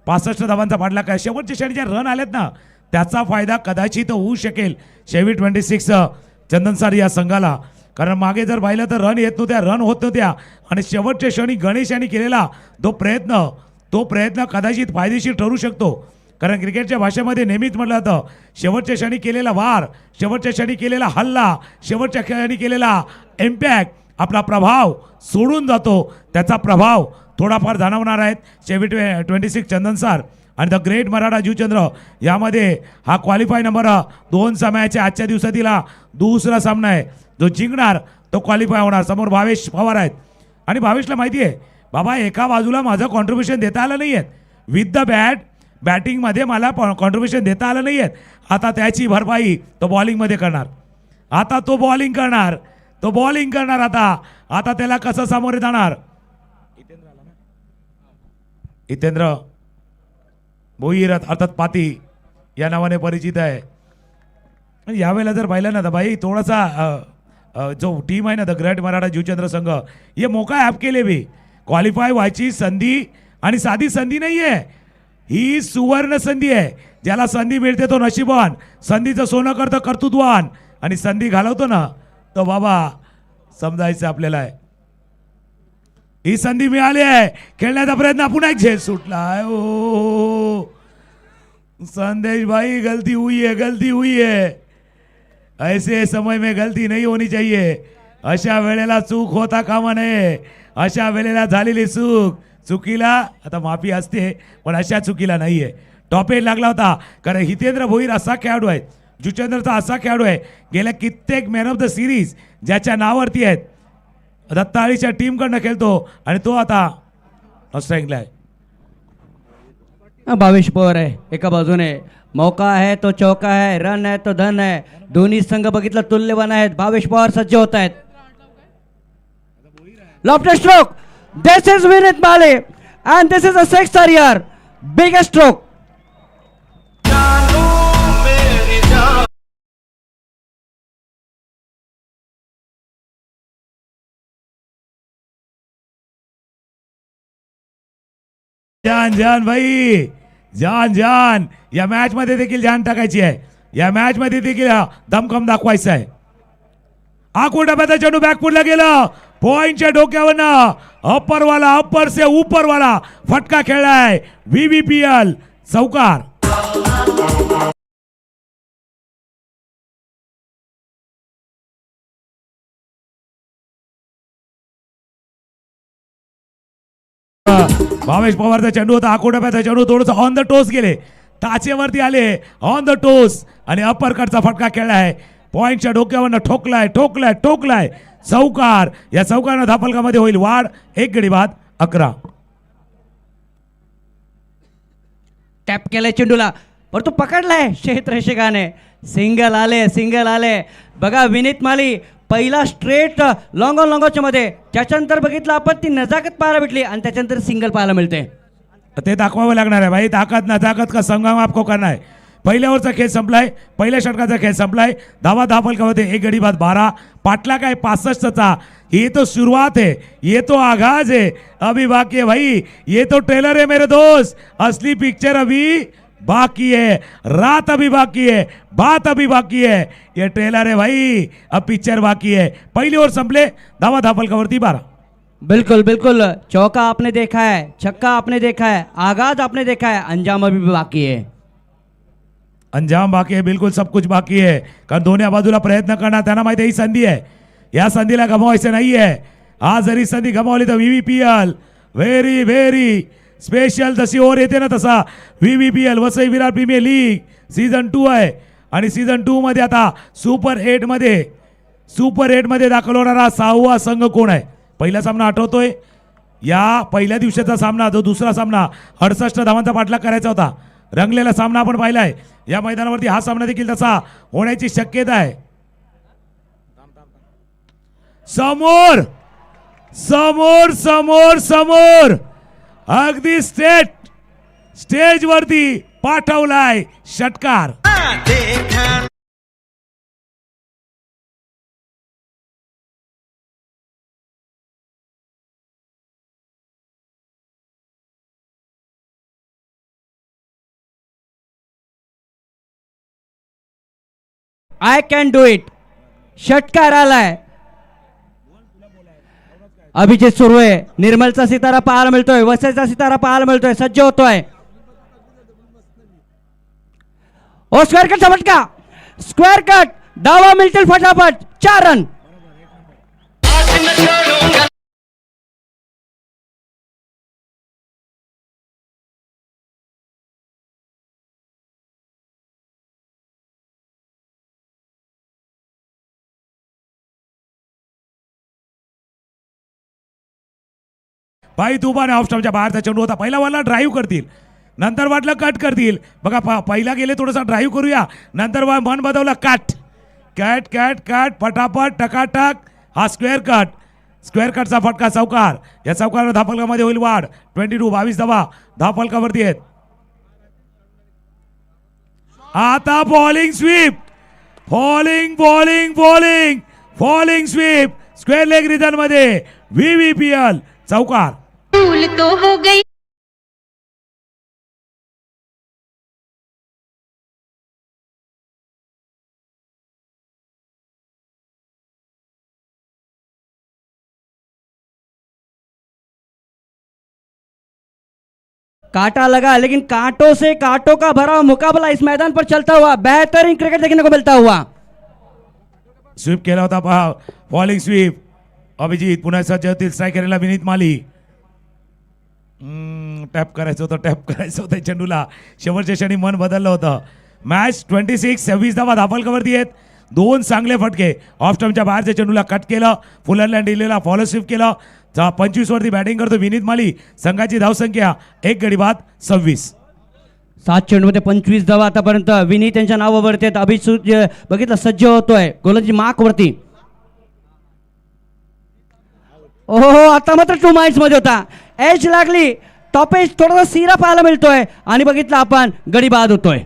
65 धावांचा पाडला. काय शेवटच्या क्षणी जे रन आलेत ना त्याचा फायदा कदाचित होऊ शकेल शेवी 26 चंदन सर या संघाला. कारण मागे जर पाहिलं तर रन येत नव्हत्या, रन होत नव्हत्या आणि शेवटच्या क्षणी गणेश यांनी केलेला तो प्रयत्न कदाचित फायदेशीर ठरू शकतो. कारण क्रिकेटच्या भाषेमध्ये नेहमीच म्हटलं जातं शेवटच्या क्षणी केलेला वार, शेवटच्या क्षणी केलेला हल्ला, शेवटच्या क्षणी केलेला इम्पॅक्ट आपला प्रभाव सोडून जातो. त्याचा प्रभाव थोडाफार जाणवणार आहेत शेवी 26 चंदन सर आणि द ग्रेट मराठा जीवचंद्र. यामध्ये हा क्वालिफाय नंबर 2 मॅच आहे. आजच्या दिवसातील दुसरा सामना आहे. जो जिंकणार तो क्वालिफाय होणार. समोर भावेश पवार आहेत आणि भावेशला माहिती आहे बाबा एका बाजूला माझं कॉन्ट्रीब्युशन देता आलं नाही आहे विथ द बॅटिंगमध्ये मला कॉन्ट्रीब्युशन देता आलं नाही आहे. आता त्याची भरपाई तो बॉलिंगमध्ये करणार. आता तो बॉलिंग करणार आता त्याला कसं सामोरे जाणार. हितेंद्र भोईर अर्थात पाती या नावाने परिचित आहे. यावेळेला जर पाहिलं ना तर भाई थोडासा जो टीम आहे ना द ग्रेट मराठा जीवचंद्र संघ ये मौका है आपके लिए भी. क्वालिफाय व्हायची संधी आणि साधी संधी नाही आहे, ही सुवर्ण संधी आहे. ज्याला संधी मिळते तो नशीबवान, संधीचं सोनं करतं कर्तृत्ववान आणि संधी घालवतो ना तो बाबा समजायचं आपल्याला आहे. ही संधी मिळाली आहे, खेळण्याचा प्रयत्न पुन्हा एक झेल सुटला. ओ संदेश भाई गलती हुई है. ऐसे समय में गलती नहीं होनी चाहिए. अशा वेळेला चूक होता कामा नये. अशा वेळेला झालेली चुकीला आता माफी असते पण अशा चुकीला नाहीये. टॉप एज लागला होता कारण हितेंद्र भोईर असा खेळाडू आहे, जुचंद्रचा असा खेळाडू आहे गेल्या कित्येक मॅन ऑफ द सिरीज ज्याच्या नावावरती आहेत. दत्ताळीच्या टीमकडनं खेळतो आणि तो आता स्ट्राईकला आहे. भावेश पवार आहे एका बाजूने. मौका आहे तो चौका आहे, रन आहे तो धन आहे. दोन्ही संघ बघितलं तुल्यवान आहेत. भावेश पवार सज्ज होत आहेत. Lofted stroke. This is Vineet Mali and this is a 6 career biggest stroke. जान जान भाई, जान जान. या मॅच मध्ये देखील जान टाकायची आहे. या मॅच मध्ये देखील दमखम दाखवायचा आहे. आखो डब्याचा चेंडू बॅकफुटला गेला. पॉइंटच्या डोक्यावरनं अप्परवाला, अप्पर से उपरवाला फटका खेळलाय. VVPL चौकार. भावेश पवारचा चेंडू होता. आकोड्याचा चेंडू थोडस ऑन द टोस गेले, टाचेवरती आले ऑन द टोस आणि अप्पर कटचा फटका खेळलाय. पॉइंटच्या डोक्यावरनं ठोकलाय ठोकलाय ठोकलाय. चौकार. या चौकारानं धापलकामध्ये होईल वाढ. 1 गडी बाद 11. टॅप केलाय चेंडूला पर तो पकडलाय क्षेत्ररक्षकाने. सिंगल आले, सिंगल आले. बघा विनीत माली पहिला स्ट्रेट लॉंग ऑन लॉंगॉच्या मध्ये. त्याच्यानंतर बघितलं आपण ती नजाकत पाहायला भेटली आणि त्याच्यानंतर सिंगल पाहायला मिळते. ते दाखवावं लागणार आहे भाई. ताकद ना ताकद का संगम आपको करना है. पहिल्या ओव्हरचा खेळ संपलाय. पहिल्या षटकाचा खेळ संपलाय. धावा धापलकामध्ये 1 गडी बाद 12. पाटला काय 65चा. ये तो शुरुआत है, ये तो आगाज है, अभी बाकी है भाई. ये तो ट्रेलर है मेरे दोस्त. असली पिक्चर अभी बाकी है. रात अभी बाकी है, बात अभी बाकी है. ये ट्रेलर है भाई, अब पिक्चर बाकी है. पहिली ओव्हर संपले. धावा धापलकावरती 12. बिल्कुल बिल्कुल. चौका आपने देखा है, छक्का आपने देखा है, आगाज आपने देखा है, अंजाम अभी भी बाकी है. अंजाम बाकी आहे. बिलकुल सब कुछ बाकी आहे. कारण दोन्ही बाजूला प्रयत्न करणार. त्यांना माहिती आहे ही संधी आहे. या संधीला गमावायचं नाही आहे. आज जरी संधी गमावली तर VVPL व्हेरी व्हेरी स्पेशल. जशी ओव्हर येते ना तसा VVPL Vasai Virar premier league season 2 आहे. आणि सीझन 2 मध्ये आता सुपर 8 मध्ये दाखल होणारा 6वा संघ कोण आहे. पहिला सामना आठवतोय. या पहिल्या दिवसाचा सामना, जो दुसरा सामना 68 धावांचा पाठलाग करायचा होता. रंगलेला सामना आपण पाहिलाय. या मैदानावरती हा सामना देखील तसा होण्याची शक्यता आहे. समोर समोर समोर समोर अगदी स्टेज वरती पाठवलाय षटकार. I can do it. षटकार आलाय. अभिजित सुर्वे. निर्मलचा सितारा पाहायला मिळतोय, वसईचा सितारा पाहायला मिळतोय, सज्ज होतोय. ओ स्क्वेअर कटचा फटका. Square cut. धावा मिळतील फटाफट. 4 रन. भाई तुफान ऑफ स्टंपच्या बाहेरचा चेंडू होता. पहिला वाला ड्राईव्ह करतील, नंतर वाटलं कट करतील. बघा पहिला गेले थोडासा ड्राईव्ह करूया, नंतर मन बदवलं कट कट कट कट फटाफट टकाटक. हा स्क्वेअर कटचा फटका. चौकार. या चौकार धापलकामध्ये होईल वाढ. 22 धावा धापलकावरती आहेत. आता bowling sweep. Falling sweep square leg region मध्ये VVPL चौकार. भूल तो हो गई. कांटा लगा लेकिन कांटों से कांटों का भरा मुकाबला इस मैदान पर चलता हुआ. बेहतरीन क्रिकेट देखने को मिलता हुआ. स्वीप केला होता पहा. Bowling sweep. अभिजित पुन्हा सज्ज होतील. स्ट्रायकरला विनीत माली. टॅप करायचं होतं चेंडूला. शेवटच्या क्षणी मन बदललं होतं. मॅच 26 धावा धापलकावरती आहेत. 2 चांगले फटके. ऑफ स्टंपच्या बाहेरच्या चेंडूला कट केलं. फुलरलँड दिलेला फॉलो स्वीप केलं. 25 वरती बॅटिंग करतो विनीत माली. संघाची धावसंख्या 1 गडी बाद 26. 7 चेंडूमध्ये 25 धावा आतापर्यंत विनीत यांच्या नावावरती आहेत. अभिषेक बघितलं सज्ज होतोय गोलंदाजी मार्क वरती. ओहो आता मात्र 2 माइल्स मध्ये होता. एज लागली टॉप एज थोडासा सिरा पाहायला मिळतोय आणि बघितलं आपण गडी बाद होतोय.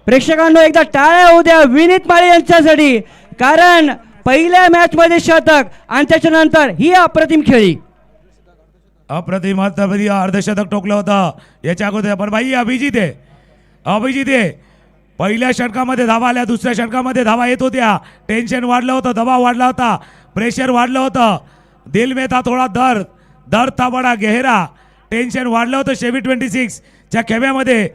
प्रेक्षकांनो एकदा टाळ्या होऊ द्या विनीत माळी यांच्यासाठी, कारण पहिल्या मॅच मध्ये शतक आणि त्याच्यानंतर ही अप्रतिम खेळी. अप्रतिम अर्धशतक टोकलं होतं याच्या अगोदर. पण भाई अभिजित आहे. पहिल्या षटकामध्ये धावा आल्या, दुसऱ्या षटकामध्ये धावा येत होत्या. टेन्शन वाढलं होतं, दबाव वाढला होता, प्रेशर वाढलं होतं. दिल में था थोडा दर्द था बडा गहरा. टेन्शन वाढलं होतं शेवी 26 च्या खेब्यामध्ये.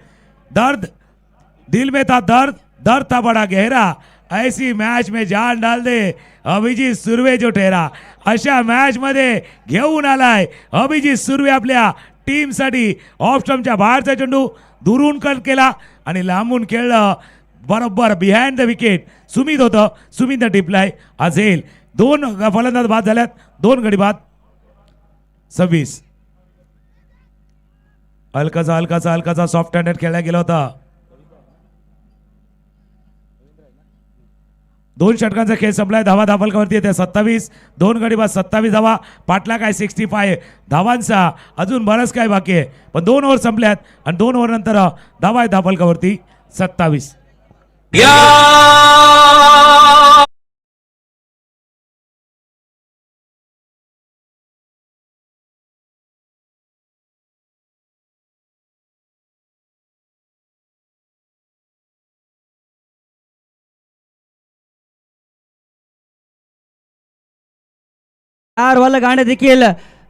दिल में था दर्द था बड़ा गहरा. ऐसी मैच में जान डाल दे अभिजित सुर्वे जो ठेरा. अशा मॅच मध्ये घेऊन आलाय अभिजित सुर्वे आपल्या टीमसाठी. ऑफ स्टंपच्या बाहेरचा चेंडू दुरून कट केला आणि लांबून खेळलं बरोबर बिहाइंड द विकेट. सुमित होतं, सुमितनं टिपलाय. अझेल 2 फलंदाज बाद झाल्यात, 2 गडी बाद 26. हलकाचा सॉफ्ट हँडेड खेळला गेला होता. 2 षटकांचा खेळ संपलाय. धावा धाफलकावरती येते 27. 2 गडी बाद 27 धावा. पाटला काय 65 धावांचा अजून बरंच काय बाकी आहे. पण 2 ओव्हर संपल्यात आणि 2 ओव्हर नंतर धावा आहे धाफलकावरती 27. प्यार वाला गाने देखील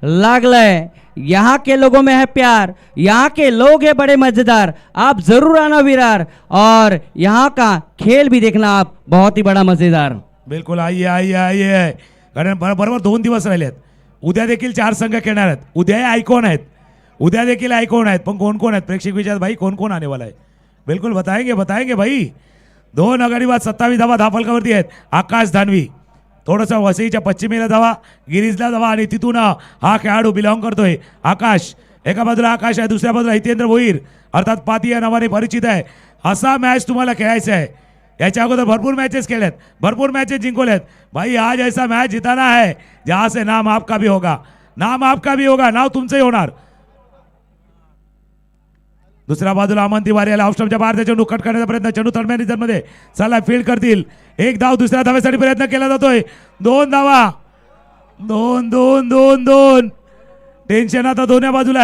लागलंय. यहाँ के लोगों में है प्यार, यहाँ के लोग है बड़े मजेदार, आप जरूर आना विरार और यहाँ का खेल भी देखना आप बहुत ही बड़ा मजेदार. बिलकुल आइए. कारण बरोबर 2 दिवस राहिलेत. उद्या देखील 4 संघ खेळणार आहेत. उद्या आयकॉन आहेत. पण कोण आहेत प्रेक्षक विचार भाई कोण आने वाला है. बिलकुल बताएंगे भाई. 2 गडी बाद 27 धावा धाफलकावरती आहेत. आकाश धानवी थोडंसं वसईच्या पश्चिमेला धावा, गिरीजला धावा आणि तिथून हा खेळाडू बिलॉंग करतोय. आकाश एका बाजूला आकाश आहे, दुसऱ्या बाजूला हितेंद्र भोईर अर्थात पाती या नावाने परिचित आहे. असा मॅच तुम्हाला खेळायचा आहे. याच्या अगोदर भरपूर मॅचेस खेळल्यात, भरपूर मॅचेस जिंकवल्यात. भाई आज ऐसा मॅच जिताना है जहां से नाम आपका भी होगा, नाव तुमचंही होणार. दुसऱ्या बाजूला अमन तिवारी आला. ऑफस्टंपच्या बाहेरचा चेंडू कट करण्याचा प्रयत्न. चेंडू थर्ड मध्ये चला फील्ड करतील. 1 धाव दुसऱ्या धावेसाठी प्रयत्न केला जातोय. 2 धावा. 2 टेन्शन आता दोन्ही बाजूला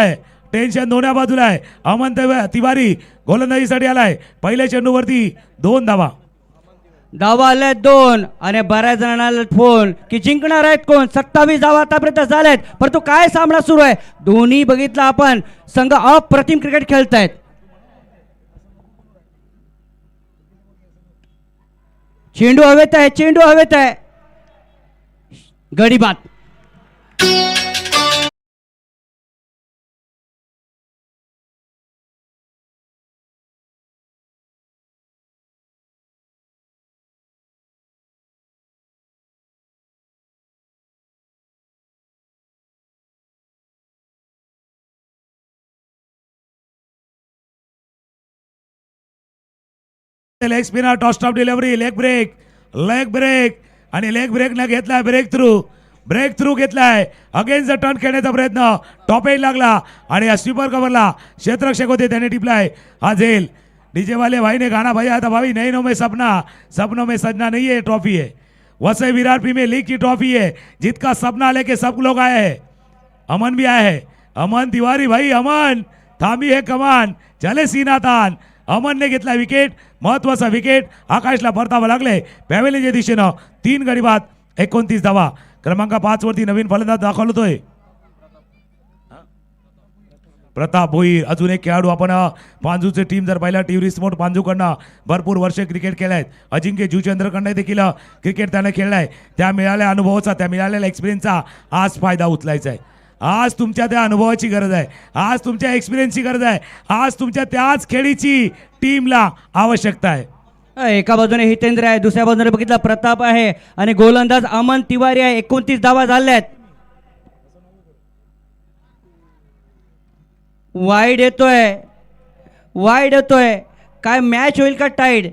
आहे. अमन तिवारी गोलंदाजीसाठी आलाय. पहिल्या चेंडूवरती 2 धावा. धावा आल्या 2 आणि बऱ्याच जणांना आले फोन की जिंकणार आहेत कोण. 27 धावा आतापर्यंत झाल्यात. परंतु काय सामना सुरू आहे. दोन्ही बघितला आपण संघ अप्रतिम क्रिकेट खेळतायत. चेंडू हवेत आहे. गडी बाद. Leg spinner toss stop delivery. Leg break आणि लेग ब्रेक न घेतलाय ब्रेक थ्रू घेतलाय. अगेन्स्ट द टर्न खेळण्याचा प्रयत्न. टॉप एज लागला आणि स्वीपर कव्हरला क्षेत्ररक्षक होते त्याने टिपलाय. हा झेल. डीजे वाले भाई ने गाना बजाया था भाई नैनों में सपनों में सजना नहीं है. ट्रॉफी है वसई विरार प्रीमियर लीग की ट्रॉफी है. जिसका सपना लेके सब लोग आए हैं. अमन भी आया है. अमन तिवारी भाई अमन थांबी है कमान चले सीना तान. अमनने घेतला विकेट. महत्वाचा विकेट. आकाशला परतावं लागले पॅव्हेलियनच्या दिशेनं. 3 गडी बाद 29 धावा. क्रमांक 5 वरती नवीन फलंदाज दाखल होतोय. प्रताप भोईर अजून एक खेळाडू आपण पांजूची टीम जर पाहिला टिवरी स्पोर्ट पांजूकडनं भरपूर वर्ष क्रिकेट खेळले आहेत. अजिंक्य जुचंद्रकडनं देखील क्रिकेट त्यानं खेळलं आहे. त्या मिळालेल्या अनुभवाचा त्या मिळालेल्या एक्सपिरियन्सचा आज फायदा उचलायचा आहे. आज तुमच्या त्या अनुभवाची गरज आहे. आज तुमच्या एक्सपिरियन्सची गरज आहे. आज तुमच्या त्याच खेळीची टीमला आवश्यकता आहे. एका बाजूने हितेंद्र आहे, दुसऱ्या बाजूने बघितलं प्रताप आहे आणि गोलंदाज अमन तिवारी आहे. 29 धावा झाल्यात. वाईड येतोय. काय मॅच होईल का टाईड?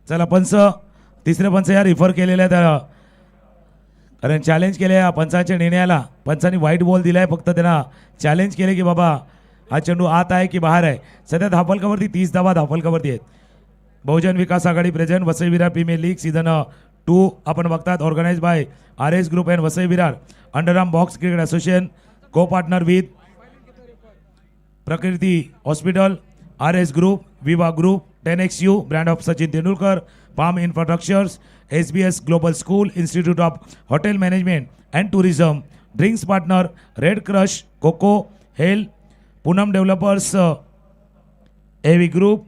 चला पंच तिसरे पंच या रिफर केलेल्या त्या कारण चॅलेंज केले या पंचाच्या निर्णयाला. पंचांनी व्हाईट बॉल दिलाय, फक्त त्यांना चॅलेंज केले की बाबा हा चेंडू आत आहे की बाहेर आहे. सध्या धावफलकावरती 30 धावा धावफलकावरती आहेत. Bahujan Vikas Aghadi present Vasai Virar premier league season 2 आपण बघतात. Organise by RS group and Vasai Virar underarm box cricket association co partner with Prakruti hospital RS group viva group 10XU brand of Sachin Tendulkar Palm Infrastructures, SBS Global School, Institute of Hotel Management and Tourism, Drinks Partner, Red Crush, Coco, Hale, Poonam Developers, AV Group.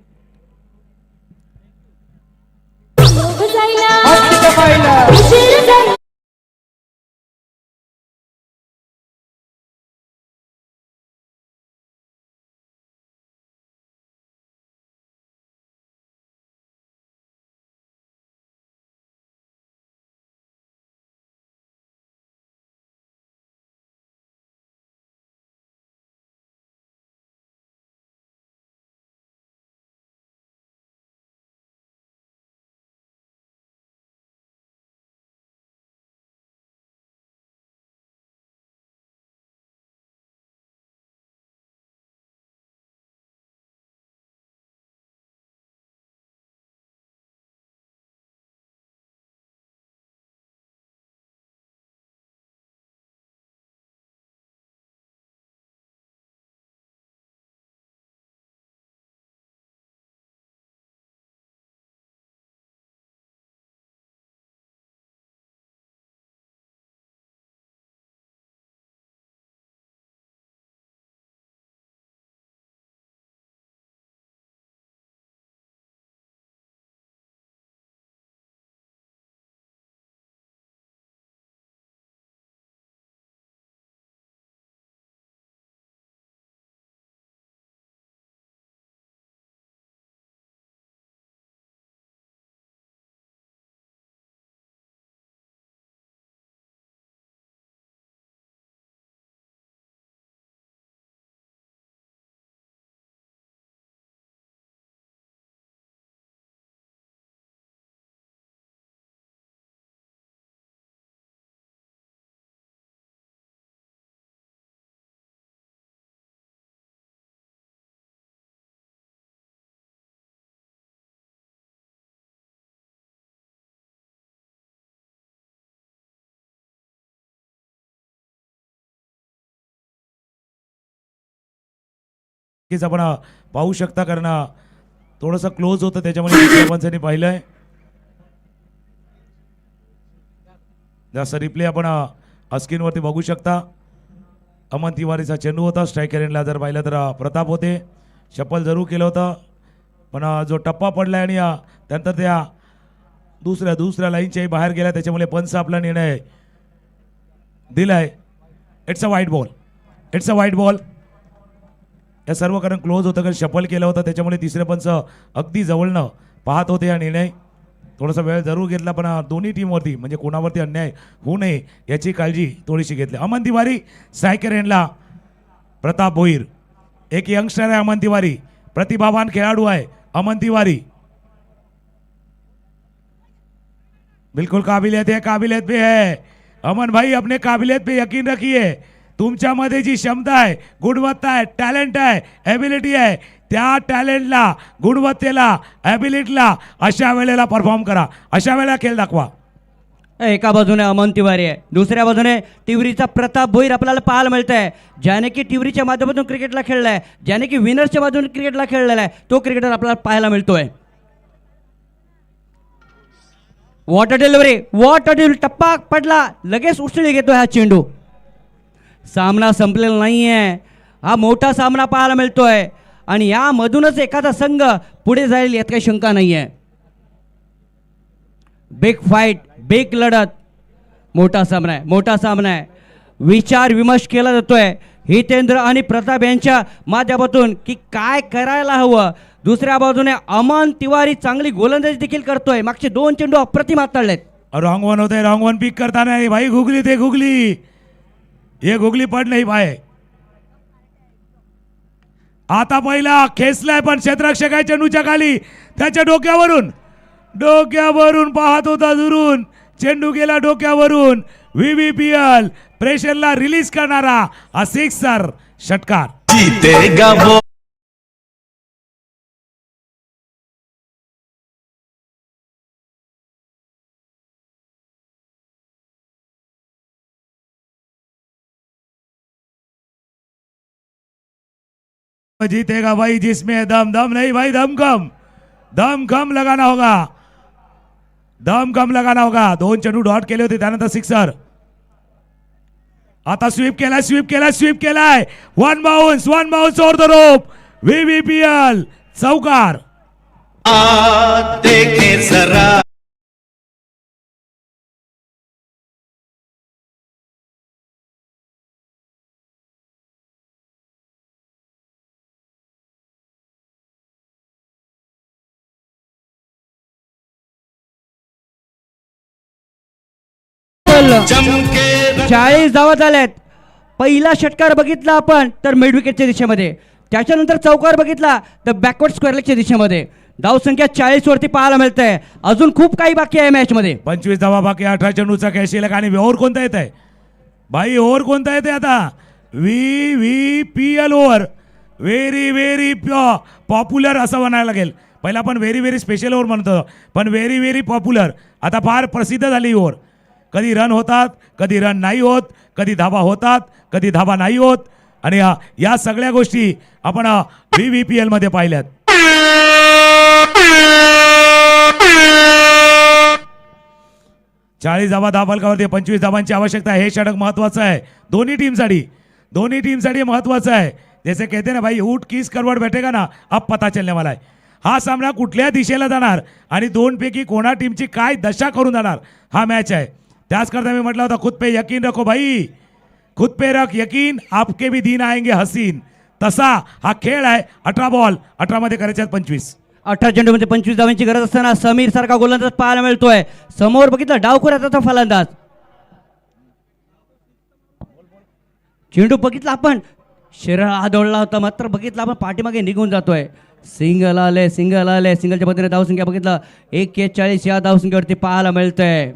नक्कीच आपण पाहू शकता कारण थोडंसं close होतं त्याच्यामुळे पंचांनी पाहिलंय. जास्त रिप्ले आपण स्क्रीनवरती बघू शकता. अमन तिवारीचा चेंडू होता. स्ट्रायकर एंडला जर पाहिलं तर प्रताप होते. शपल जरूर केलं होतं पण जो टप्पा पडलाय आणि त्यानंतर त्या दुसऱ्या लाईनच्याही बाहेर गेला त्याच्यामुळे पंच आपला निर्णय दिलाय. इट्स अ वाईट बॉल. या सर्व कारण क्लोज होतं कारण शपल केलं होतं त्याच्यामुळे तिसरे पंच अगदी जवळनं पाहत होते. हा निर्णय थोडासा वेळ जरूर घेतला पण दोन्ही टीमवरती म्हणजे कोणावरती अन्याय होऊ नये याची काळजी थोडीशी घेतली. अमन तिवारी स्ट्रायकर एंडला प्रताप भोईर. एक यंगस्टर आहे अमन तिवारी. प्रतिभावान खेळाडू आहे अमन तिवारी. बिल्कुल काबिलियत पे है. अमन भाई अपने काबिलियत पे यकीन रखिए. तुमच्यामध्ये जी क्षमता आहे, गुणवत्ता आहे, टॅलेंट आहे, ॲबिलिटी आहे, त्या टॅलेंटला, गुणवत्तेला, ॲबिलिटीला अशा वेळेला परफॉर्म करा. अशा वेळेला खेळ दाखवा. एका बाजूने अमन तिवारी आहे, दुसऱ्या बाजूने टिवरीचा प्रताप भोईर आपल्याला पाहायला मिळत आहे. ज्याने की टिवरीच्या माध्यमातून क्रिकेटला खेळला आहे, ज्याने की विनर्सच्या बाजूने क्रिकेटला खेळलेला आहे, तो क्रिकेटर आपल्याला पाहायला मिळतोय. वॉटर डिलिव्हरी टप्पा पडला, लगेच उसळी घेतोय हा चेंडू. सामना संपलेला नाहीये, हा मोठा सामना पाहायला मिळतोय आणि यामधूनच एखादा संघ पुढे जाईल यात काही शंका नाहीये. बिग फाईट, बिग लढत, मोठा सामना आहे. विचार विमर्श केला जातोय हितेंद्र आणि प्रताप यांच्या माध्यमातून की काय करायला हवं. दुसऱ्या बाजूने अमन तिवारी चांगली गोलंदाजी देखील करतोय. मागचे 2 चेंडू अप्रतिम हाताळलेत. रॉंग वन होते, रॉंग वन पिक करताना नाही भाई. गुगली ते गुगली, ये गुगली पड नाही भाई. आता पहिला खेचलाय पण क्षेत्ररक्षक आहे चेंडूच्या खाली, त्याच्या डोक्यावरून पाहत होता दुरून, चेंडू गेला डोक्यावरून. VVPL प्रेशरला रिलीज करणारा हा सिक्सर षटकार. जीतेगा भाई जिसमें दम नहीं भाई, दम कम लगाना होगा. 2 चेंडू डॉट केले होते त्यानंतर सिक्सर. आता स्वीप केलाय. One bounce over the rope. VVPL चौकार. चमके 40 धावा झाल्यात. पहिला षटकार बघितला आपण तर मिड विकेटच्या दिशेमध्ये, त्याच्यानंतर चौकार बघितला तर बॅकवर्ड स्क्वेअर लेगच्या दिशेमध्ये. धावसंख्या 40 वरती पाहायला मिळते. अजून खूप काही बाकी आहे मॅच मध्ये. 25 धावा बाकी, 18 चेंडूचा कॅश शिल्लक. आणि ओव्हर कोणता येत आहे भाई? ओव्हर कोणता येते आता? VVPL over. व्हेरी पॉप्युलर असं म्हणायला लागेल. पहिला आपण व्हेरी स्पेशल ओव्हर म्हणतो, पण व्हेरी पॉप्युलर. आता फार प्रसिद्ध झाली ओव्हर. कधी रन होतात, कधी रन नाही होत, कधी धाबा होतात, कधी धाबा नाही होत. आणि या सगळ्या गोष्टी आपण VVPL मध्ये पाहिल्यात. चाळीस धाबा फलकावरती 25 धाबांची आवश्यकता आहे. हे षटक महत्वाचं आहे दोन्ही टीमसाठी महत्वाचं आहे. जैसे कहते ना भाई, ऊट किस करवट बैठेगा ना अब पता चलने वाला है. हा सामना कुठल्या दिशेला जाणार आणि 2 पैकी कोणा टीमची काय दशा करून जाणार हा मॅच आहे. त्याच करता मी म्हटलं होतं, खुद पे यकीन रखो भाई, खुद पे रख यकीन, आपके भी दिन आएंगे हसीन. तसा हा खेळ आहे. 18 बॉल 18 मध्ये करायचे 25. 18 चेंडूमध्ये 25 धावांची गरज असताना समीर सारखा गोलंदाज पाहायला मिळतोय. समोर बघितलं डावखुऱ्याचा फलंदाज. चेंडू बघितला आपण, शिरळ आदळला होता, मात्र बघितला आपण पाठीमागे निघून जातोय. सिंगल आले. सिंगलच्या पद्धतीने धावसंख्या बघितलं 41 या धावसंख्येवरती पाहायला मिळतंय.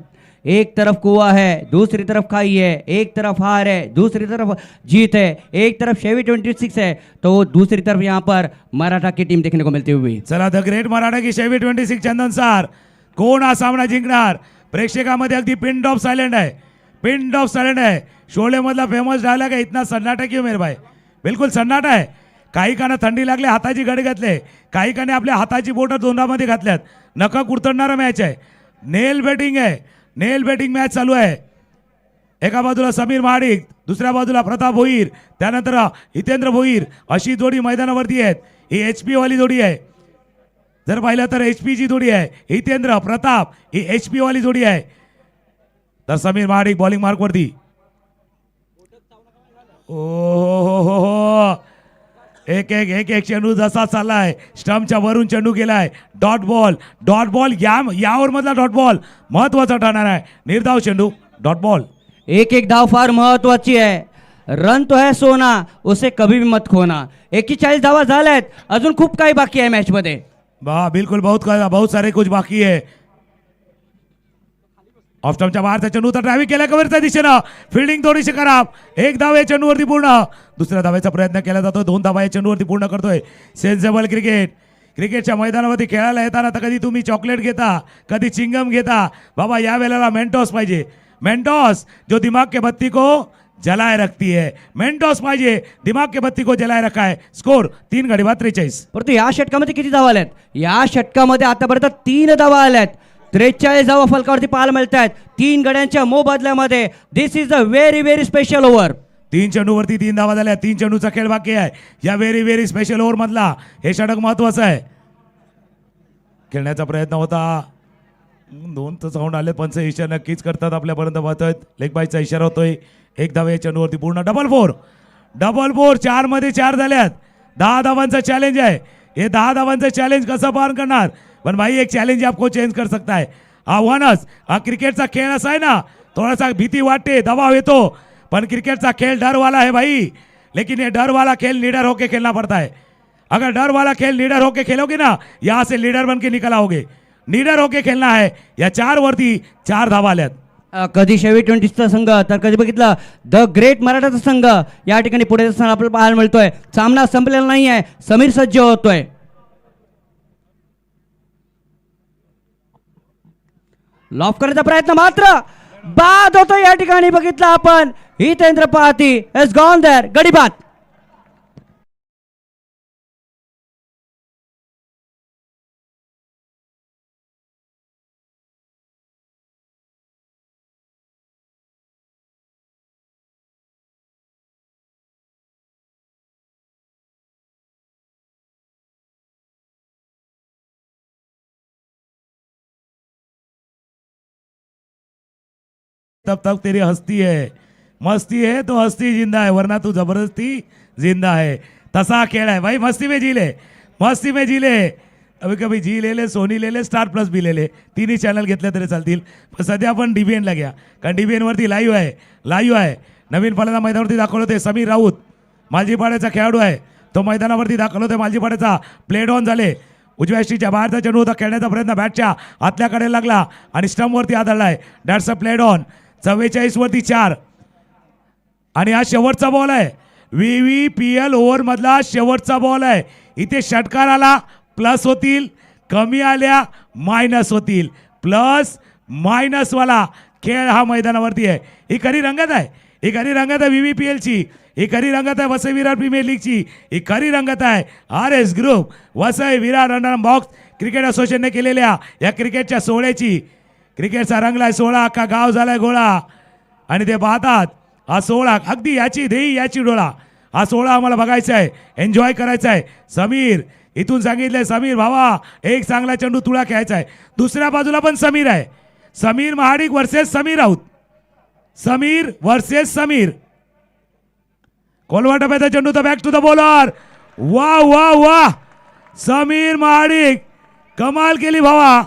एक तरफ कुआ है, दूसरी तरफ खाई है. एक तरफ हार है, दूसरी तरफ जीत है. एक तरफ शेवी 26 है तो दूसरी तरफ यहाँ पर मराठा की टीम देखने को मिलती हुई. चला, द ग्रेट मराठा की शेवी 26 चंदन सर, कोण हा सामना जिंकणार? प्रेक्षकामध्ये अगदी पिन ड्रॉप सायलेंट आहे. शोले मधला फेमस डायलॉग आहे, इतना सन्नाटा क्यों मेरे भाई? बिलकुल सन्नाटा आहे. काही काना थंडी लागले, हाताची घडी घातले, काही काने आपल्या हाताची बोटं तोंडामध्ये घातल्यात. नका कुरतडणारा मॅच आहे. नेल बेटिंग मॅच चालू आहे. एका बाजूला समीर महाडिक, दुसऱ्या बाजूला प्रताप भोईर, त्यानंतर हितेंद्र भोईर, अशी जोडी मैदानावरती आहेत. ही HP वाली जोडी आहे. जर पाहिलं तर HP ची जोडी आहे. हितेंद्र प्रताप ही HP वाली जोडी आहे. तर समीर महाडिक बॉलिंग मार्कवरती. ओ एक चेंडू जसा चाललाय, स्टंपच्या वरून चेंडू गेलाय. डॉट बॉल यावर मधला डॉट बॉल महत्वाचा ठरणार आहे. निर्धाव चेंडू, डॉट बॉल. एक धाव फार महत्वाची आहे. रन तो है सोना, उसे कभी भी मत खोना. 41 धावा झाल्यात, अजून खूप काही बाकी आहे मॅच मध्ये. बिल्कुल बहुत सारे कुछ बाकी आहे. ऑफ स्टंपच्या बाहेरचा चेंडू तर ड्रायव्हिंग केला कव्हरच्या दिशेनं. फिल्डिंग थोडीशी खराब. एक धाव या चेंडूवरती पूर्ण. दुसऱ्या धावायचा प्रयत्न केला जातो. 2 धावा या चेंडूवरती पूर्ण करतोय. सेन्सेबल क्रिकेटच्या मैदानावरती खेळायला येताना तर कधी तुम्ही चॉकलेट घेता, कधी चिंगम घेता. बाबा या वेळेला मेंटॉस पाहिजे. मेंटॉस जो दिमाग के बत्ती को जलाए रखती है. मेंटॉस पाहिजे, दिमाग के बत्ती को जलाए रखा है. स्कोर 3 गडी बाद 43. परंतु या षटकामध्ये किती धावा आल्यात? या षटकामध्ये आतापर्यंत 3 धावा आल्यात. 43 फलकावरती पाहायला मिळत आहेत 3 गड्यांच्या मोबदल्यामध्ये. This is a very very special over. 3 चेंडूवरती 3 धावा झाल्या. 3 चेंडूचा खेळ बाकी आहे या व्हेरी व्हेरी स्पेशल ओव्हर मधला. हे षटक महत्वाचं आहे. खेळण्याचा प्रयत्न होता. 2 तर साऊंड आले. पंच इशारा नक्कीच करतात आपल्यापर्यंत पाहतोय. लेग बायचा इशारा होतोय. 1 धावा या चेंडूवरती पूर्ण. डबल फोर 4 मध्ये 4 झाल्यात. 10 धावांचा चॅलेंज आहे. हे 10 धावांचं चॅलेंज कसं पार करणार. पण भाई एक चॅलेंज आपको चेंज कर सकता है. आव्हानच हा क्रिकेटचा खेळ असा आहे ना. थोडासा भीती वाटते, दबाव येतो, पण क्रिकेट का खेल डर वाला है भाई. लेकिन ये डर वाला खेल लीडर होके खेलना पड़ता है. अगर डर वाला खेल लीडर होके खेलोगे ना, यहाँ से लीडर बन के निकल आओगे. लीडर होके खेलना है. या 4 वरती 4 धावा आल्यात. कधी शेवी 20चा संघ तर कधी बघितलं द ग्रेट मराठाचा संघ या ठिकाणी पुढे असताना आपल्याला पाहायला मिळतोय. सामना संपलेला नाही आहे. समीर सज्ज होतोय. लॉफ करण्याचा प्रयत्न मात्र बाद होतो. या ठिकाणी बघितलं आपण हितेंद्र पाहती हॅज गॉन देअर. गडी बाद. तब तक तेरी हस्ती है, मस्ती है तो हस्ती जिंदा है, वरना तू जबरदस्ती जिंदा है. तसा खेळ आहे भाई. मस्ती में जी ले, मस्ती में जी ले. कभी कभी जी ले ले, सोनी ले ले, स्टार प्लस बी ले ले. तिन्ही चॅनल घेतले तरी चालतील. पण सध्या आपण DBNला घ्या, कारण DBNवरती लाईव्ह आहे. नवीन फलंदाज मैदानावरती दाखवलं होते समीर राऊत, मालजीपाड्याचा खेळाडू आहे. तो मैदानावरती दाखवलं होते. मालजीपाड्याचा प्लेड ऑन झाले. उजव्या स्टीच्या बाहेरचा चेंडू होता. खेळण्याचा प्रयत्न बॅटच्या आतल्याकडे लागला आणि स्टंपवरती आदळलाय. That's a played on. 44 वरती 4 आणि हा शेवटचा बॉल आहे. VVPL ओव्हर मधला शेवटचा बॉल आहे. इथे षटकाराला प्लस होतील, कमी आल्या मायनस होतील. प्लस मायनस वाला खेळ हा मैदानावरती आहे. ही खरी रंगत आहे. ही खरी रंगत आहे VVPLची. ही खरी रंगत आहे वसई विरार प्रीमियर लीगची. ही खरी रंगत आहे RS ग्रुप वसई विरार रनरन बॉक्स क्रिकेट असोसिएशनने केलेल्या या क्रिकेटच्या सोहळ्याची. क्रिकेटचा रंगलाय सोहळा. अख्खा गाव झालाय गोळा आणि ते पाहतात हा सोहळा. अगदी याची देई याची डोळा. हा सोहळा आम्हाला बघायचा आहे, एन्जॉय करायचा आहे. समीर इथून सांगितलंय, समीर भावा एक चांगला चेंडू तुळा खेळायचा आहे. दुसऱ्या बाजूला पण समीर आहे. समीर महाडिक वर्सेस समीर राऊत. समीर वर्सेस समीर. कोलवा टप्प्याचा चेंडू तर बॅक टू द बॉलर. वा वा वा. समीर महाडिक कमाल केली भावा.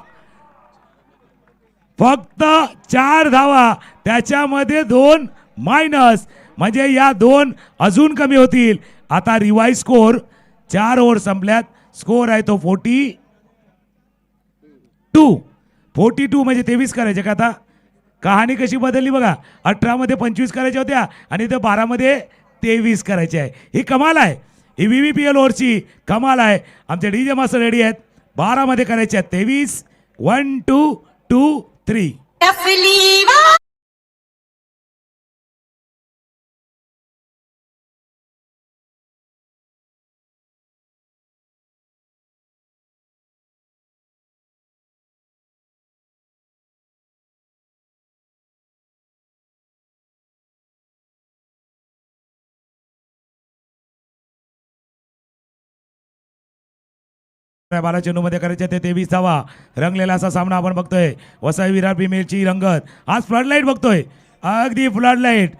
फक्त 4 धावा, त्याच्यामध्ये 2 मायनस, म्हणजे या 2 अजून कमी होतील. आता रिवाइज स्कोर 4 ओव्हर संपल्यात. स्कोर आहे तो 42 म्हणजे 23 करायचे का. आता कहाणी कशी बदलली बघा. 18 मध्ये 25 करायच्या होत्या आणि ते 12 मध्ये 23 करायचे आहे. ही कमाल आहे. ही VVPL ओव्हरची कमाल आहे. आमचे DJ मास्टर रेडी आहेत. 12 मध्ये करायचे आहेत 23. 1 2 2 3. बारा चेंडूमध्ये करायचे ते 23 धावा. रंगलेला असा सामना आपण बघतोय. वसई विरार प्रीमियरची रंगत. आज फ्लड लाईट बघतोय. अगदी फ्लड लाईट.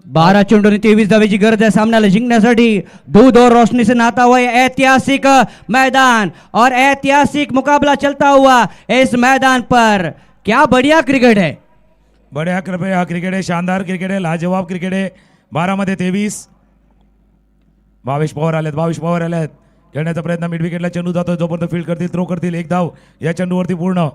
12 चेंडूंनी 23 धावेची गरज है सामन्याला जिंकण्यासाठी. दूध और रोशनी से नहाता हुआ ये ऐतिहासिक मैदान और ऐतिहासिक मुकाबला चलता हुआ इस मैदान पर. क्या बढ़िया क्रिकेट है. बड्या कृपया क्रिकेट आहे. शानदार क्रिकेट आहे. लाजवाब क्रिकेट आहे. 12 मध्ये 23. 22 पॉवर आलेत. खेळण्याचा प्रयत्न मिड विकेटला चेंडू जातो. जोपर्यंत फील्ड करतील, थ्रो करतील. 1 धाव या चेंडूवरती पूर्ण.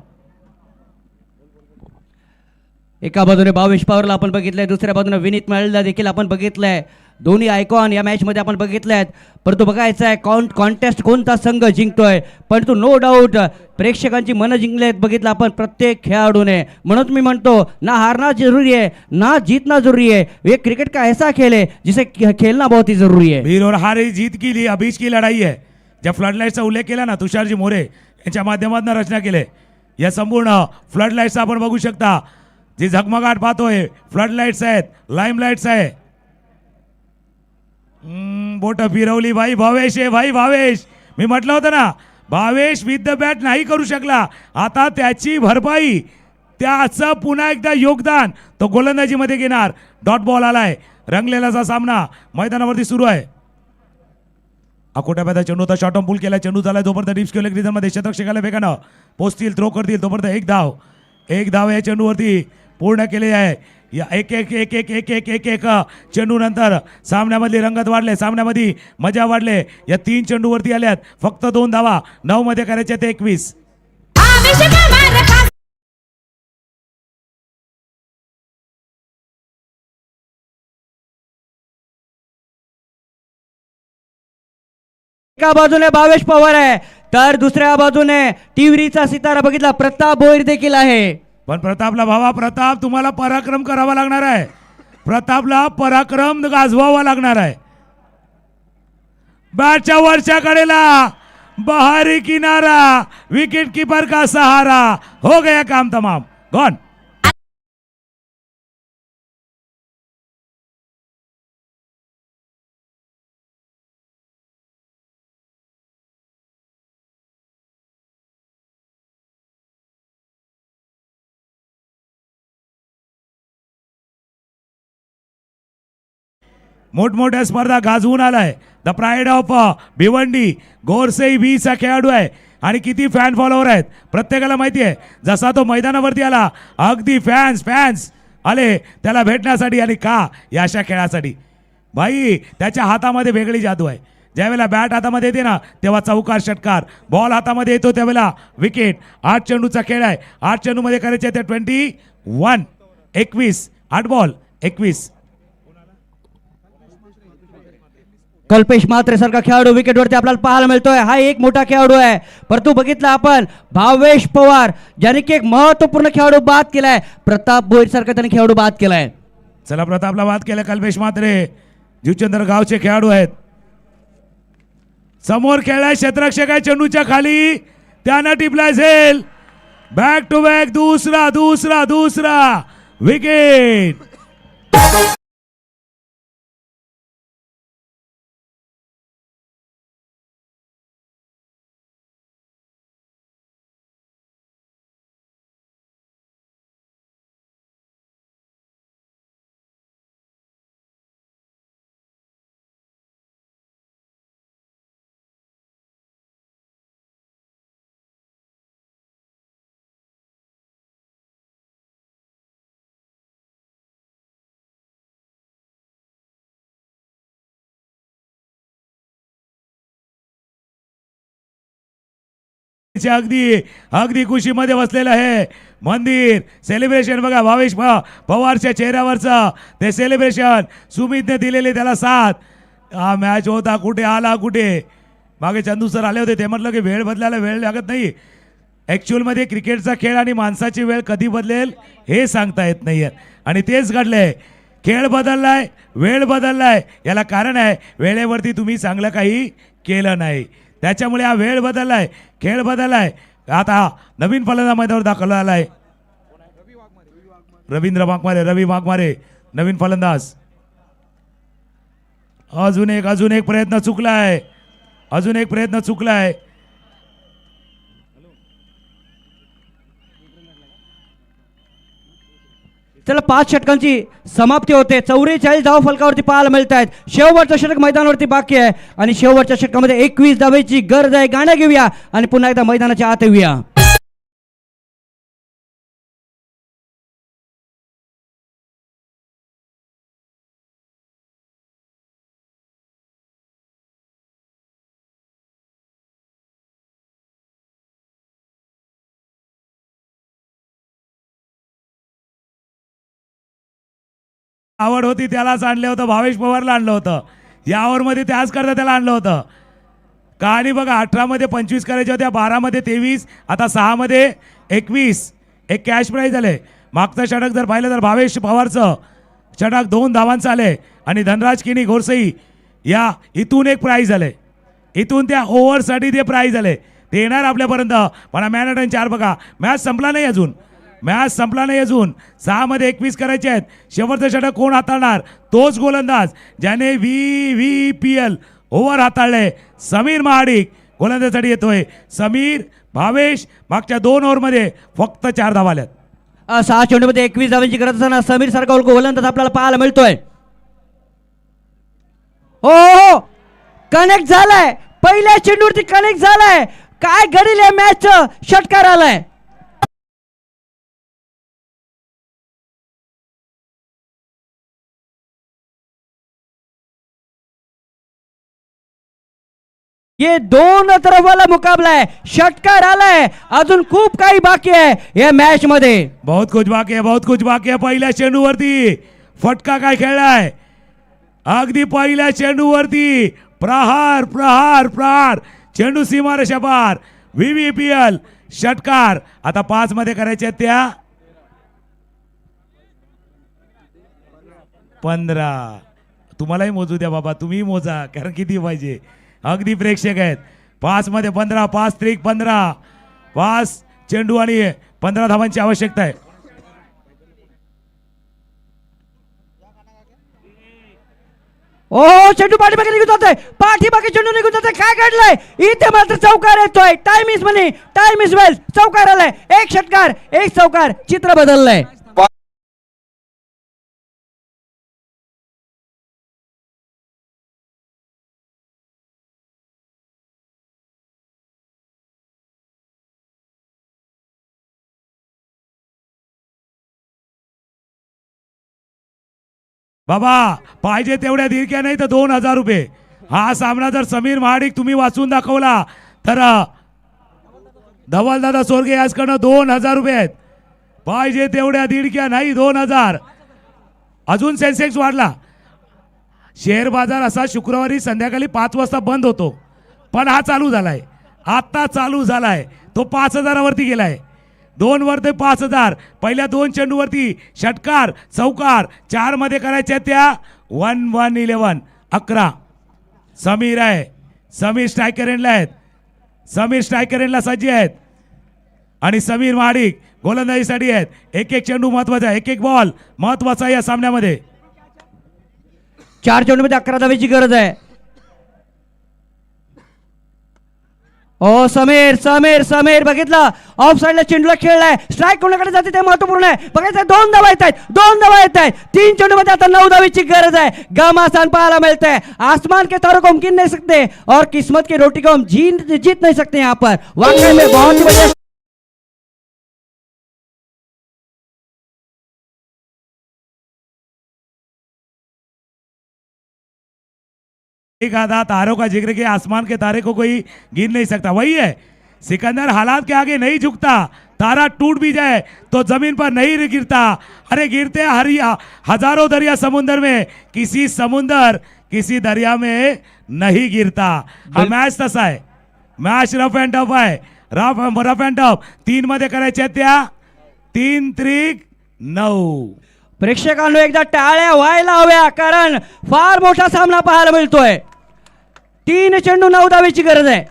एका बाजूने 22 पॉवरला आपण बघितलंय, दुसऱ्या बाजूने विनीत मळला देखील आपण बघितलंय. दोन्ही आयकॉन या मॅच मध्ये आपण बघितले आहेत. परंतु बघायचं आहे कॉन्टेस्ट कोणता संघ जिंकतोय. परंतु नो डाऊट प्रेक्षकांची मनं जिंकलेत बघितलं आपण प्रत्येक खेळाडूने. म्हणून मी म्हणतो ना हारना जरूरी है ना जीतना जरूरी है. ये क्रिकेट का ऐसा खेल है जिसे खेलना बहुत ही जरूरी है. वीर और हार ही जीत की लिए बीच की लड़ाई है. जब फ्लडलाइटचा उल्लेख केला ना तुषारजी मोरे यांच्या माध्यमातून रचना केले. या संपूर्ण फ्लड लाईट्स आपण बघू शकता, जी झगमगाट पाहतोय फ्लड लाईट्स आहेत, लाईम लाईट्स आहे. बोट फिरवली भाई भावेश आहे, भाई भावेश. मी म्हटलं होतं ना, भावेश विथ द बॅट नाही करू शकला, आता त्याची भरपाई, त्याचं पुन्हा एकदा योगदान तो गोलंदाजीमध्ये घेणार. डॉट बॉल आलाय, रंगलेलाचा सामना मैदानावरती सुरू आहे. अकोट्या पैदा चेंडू होता, शॉर्ट ऑन पूल केला, चेंडू झाला जोपर्यंत डिप्स केले रिझनमध्ये क्षेत्रक्षकाला वेगानं पोचतील, थ्रो करतील तोपर्यंत एक धाव या चेंडूवरती पूर्ण केले आहे. या एक एक एक एक एक एक एक एक चेंडू नंतर सामन्यामधली रंगत वाढले, सामन्यामध्ये मजा वाढले. या 3 चेंडूवरती आल्यात फक्त 2 धावा, 9 मध्ये करायचे ते 21. एका बाजूने भावेश पवार आहे, तर दुसऱ्या बाजूने टिवरीचा सितारा बघितला प्रताप भोईर देखील आहे. पण प्रतापला भावा, प्रताप तुम्हाला पराक्रम करावा लागणार आहे, प्रतापला पराक्रम गाजवावा लागणार आहे. बॅटच्या वरच्या कडेला बहारी किनारा, विकेट कीपर का सहारा, हो गया काम तमाम, गॉन. मोठमोठ्या स्पर्धा गाजवून आलाय. The pride of Bhiwandi Gorse 20 चा खेळाडू आहे आणि किती फॅन फॉलोअर आहेत प्रत्येकाला माहिती आहे. जसा तो मैदानावरती आला, अगदी फॅन्स आले त्याला भेटण्यासाठी, आणि का या अशा खेळासाठी. भाई त्याच्या हातामध्ये वेगळी जादू आहे. ज्यावेळेला बॅट हातामध्ये येते ना, तेव्हा चौकार षटकार, बॉल हातामध्ये येतो त्यावेळेला विकेट. 8 चेंडूचा खेळ आहे, 8 चेंडूमध्ये करायचे ते 21, 21, 8 बॉल 21. कल्पेश म्हात्रे सारखा खेळाडू विकेटवरती आपल्याला पाहायला मिळतोय. हा एक मोठा खेळाडू आहे, परंतु बघितला आपण भावेश पवार ज्याने की एक महत्वपूर्ण खेळाडू बाद केलाय, प्रताप भोईर सारखा त्याने खेळाडू बाद केलाय. चला, प्रतापला बाद केला कल्पेश म्हात्रे, जुचंद्र गावचे खेळाडू आहेत. समोर खेळलाय क्षेत्ररक्षक आहे, चेंडूच्या खाली त्यानं टिपलाय झेल. बॅक टू बॅक, दुसरा विकेट. अगदी खुशीमध्ये बसलेलं आहे मंदिर. सेलिब्रेशन बघा, भावेश पवारच्या चेहऱ्यावरचं ते सेलिब्रेशन, सुमितने दिलेले त्याला साथ. हा मॅच होता कुठे आला कुठे. मागे चंदू सर आले होते, ते म्हटलं की वेळ बदलायला वेळ लागत नाही. ॲक्च्युअलमध्ये क्रिकेटचा खेळ आणि माणसाची वेळ कधी बदलेल हे सांगता येत नाही आहे, आणि तेच घडलंय. खेळ बदललाय, वेळ बदललाय, याला कारण आहे वेळेवरती तुम्ही चांगलं काही केलं नाही, त्याच्यामुळे हा वेळ बदललाय, खेळ बदललाय. आता नवीन फलंदाज मैदानावर दाखल आलाय रवी वाघमारे नवीन फलंदाज. अजून एक प्रयत्न चुकलाय. चला, 5 षटकांची समाप्ती होते. 44 धाव फलकावरती पाहायला मिळत आहेत. शेवटचं षटक मैदानावरती बाकी आहे आणि शेवटच्या षटकामध्ये 21 धावेची गरज आहे. गाणं घेऊया आणि पुन्हा एकदा मैदानाच्या आत येऊया. आवड होती त्यालाच आणलं होतं, भावेश पवारला आणलं होतं. या ओव्हरमध्ये त्याच करता त्याला आणलं होतं. कहाणी बघा, 18 मध्ये 25 करायच्या होत्या, 12 मध्ये 23, आता 6 मध्ये 21. एक कॅश प्राईज आले. मागचं षटक जर पाहिलं तर भावेश पवारचं षटक 2 धावांचं आले आणि धनराज किनी घोरसई या इथून एक प्राईज आले, इथून त्या ओव्हरसाठी ते प्राईज आले. ते येणार आपल्यापर्यंत. पण मॅन अँड 4 बघा, मॅच संपला नाही अजून, मॅच संपला नाही अजून. 6 मध्ये 21 करायचे आहेत. शेवटचं षटक कोण हाताळणार? तोच गोलंदाज ज्याने VVPL ओव्हर हाताळले, समीर महाडिक गोलंदाजासाठी येतोय. समीर, भावेश मागच्या 2 ओव्हरमध्ये फक्त 4 धावा आल्यात. 6 चेंडूमध्ये 21 धावांची गरज असताना समीर सारखा गोलंदाज आपल्याला पाहायला मिळतोय. हो, कनेक्ट झालाय, पहिल्या चेंडूवरती कनेक्ट झालाय. काय घडील या मॅचचं, षटकार आलाय. ये दोन तरफ वाला मुकाबला है, षटकार आलाय. अजून खूप काही बाकी आहे या मॅच मध्ये. बहुत कुछ बाकी आहे, बहुत कुछ बाकी आहे. पहिल्या चेंडूवरती फटका काय खेळलाय, अगदी पहिल्या चेंडूवरती प्रहार प्रहार प्रहार, चेंडू सीमारेषा पार. VVPL षटकार. आता 5 मध्ये करायचे त्या 15. तुम्हालाही मोजू द्या बाबा, तुम्ही मोजा, कारण किती पाहिजे. अगदी प्रेक्षक आहेत. 5 मध्ये 15, 5 त्रिक 15, 5 चेंडू आणि 15 धावांची आवश्यकता आहे. ओ, चेंडू पाठीमागे निघून जातोय, पाठीमागे चेंडू निघून जातोय. काय घडलंय इथे? मात्र चौकार येतोय. Time is money, time is well. चौकार आलाय, एक षटकार, एक चौकार, चित्र बदललंय. बाबा पाहिजे तेवढ्या दिरक्या नाही तर 2000 रुपये. हा सामना जर समीर महाडिक तुम्ही वाचून दाखवला तर धवलदादा सोरगे याचकडनं 2000 रुपये आहेत. पाहिजे तेवढ्या दिडक्या नाही, 2000. अजून सेन्सेक्स वाढला. शेअर बाजार असा शुक्रवारी संध्याकाळी 5 वाजता बंद होतो, पण हा चालू झालाय, आता चालू झालाय. तो 5000 वरती गेलाय. 2 वर ते 5000. पहिल्या 2 चेंडूवरती षटकार, चौकार. 4 मध्ये करायच्या त्या 1-1-11 11. समीर आहे, समीर स्ट्रायकर एंडला आहेत, समीर स्ट्रायकर एंडला सज्ज आहेत. आणि समीर महाडिक गोलंदाजीसाठी आहेत. एक एक चेंडू महत्वाचा, एक एक बॉल महत्वाचा या सामन्यामध्ये. 4 चेंडूमध्ये 11 धावेची गरज आहे. ओ, समीर समीर समीर बघितलं, ऑफ साइडला चेंडूला खेळलाय. स्ट्राईक कोणाकडे जाते ते महत्वपूर्ण आहे. बघायचं 2 धावा येत आहेत, 2 धावा येत आहेत. 3 चेंडूमध्ये आता 9 धावेची गरज आहे. घमासान पाहायला मिळतंय. आसमान के तारों को हम गिन नहीं सकते और किस्मत की रोटी को हम जीत नहीं सकते. यहाँ पर वाकई में बहुत ही बढ़िया. एक आधा तारों का जिक्र किया, आसमान के तारे को कोई गिन नहीं सकता. वही है, सिकंदर हालात के आगे नहीं झुकता. तारा टूट भी जाए तो जमीन पर नहीं गिरता. अरे गिरते हजारों दरिया समुंदर में, किसी समुंदर किसी दरिया में नहीं गिरता. हा मॅच तसा आहे. मॅच रफ अँड टफ आहे, रफ अँड टफ. 3 मध्ये करायच्या त्या 3 त्रिक 9. प्रेक्षकांनो एकदा टाळ्या व्हायला हव्या, कारण फार मोठा सामना पाहायला मिळतोय. 3 चेंडू 9 धावेची गरज आहे.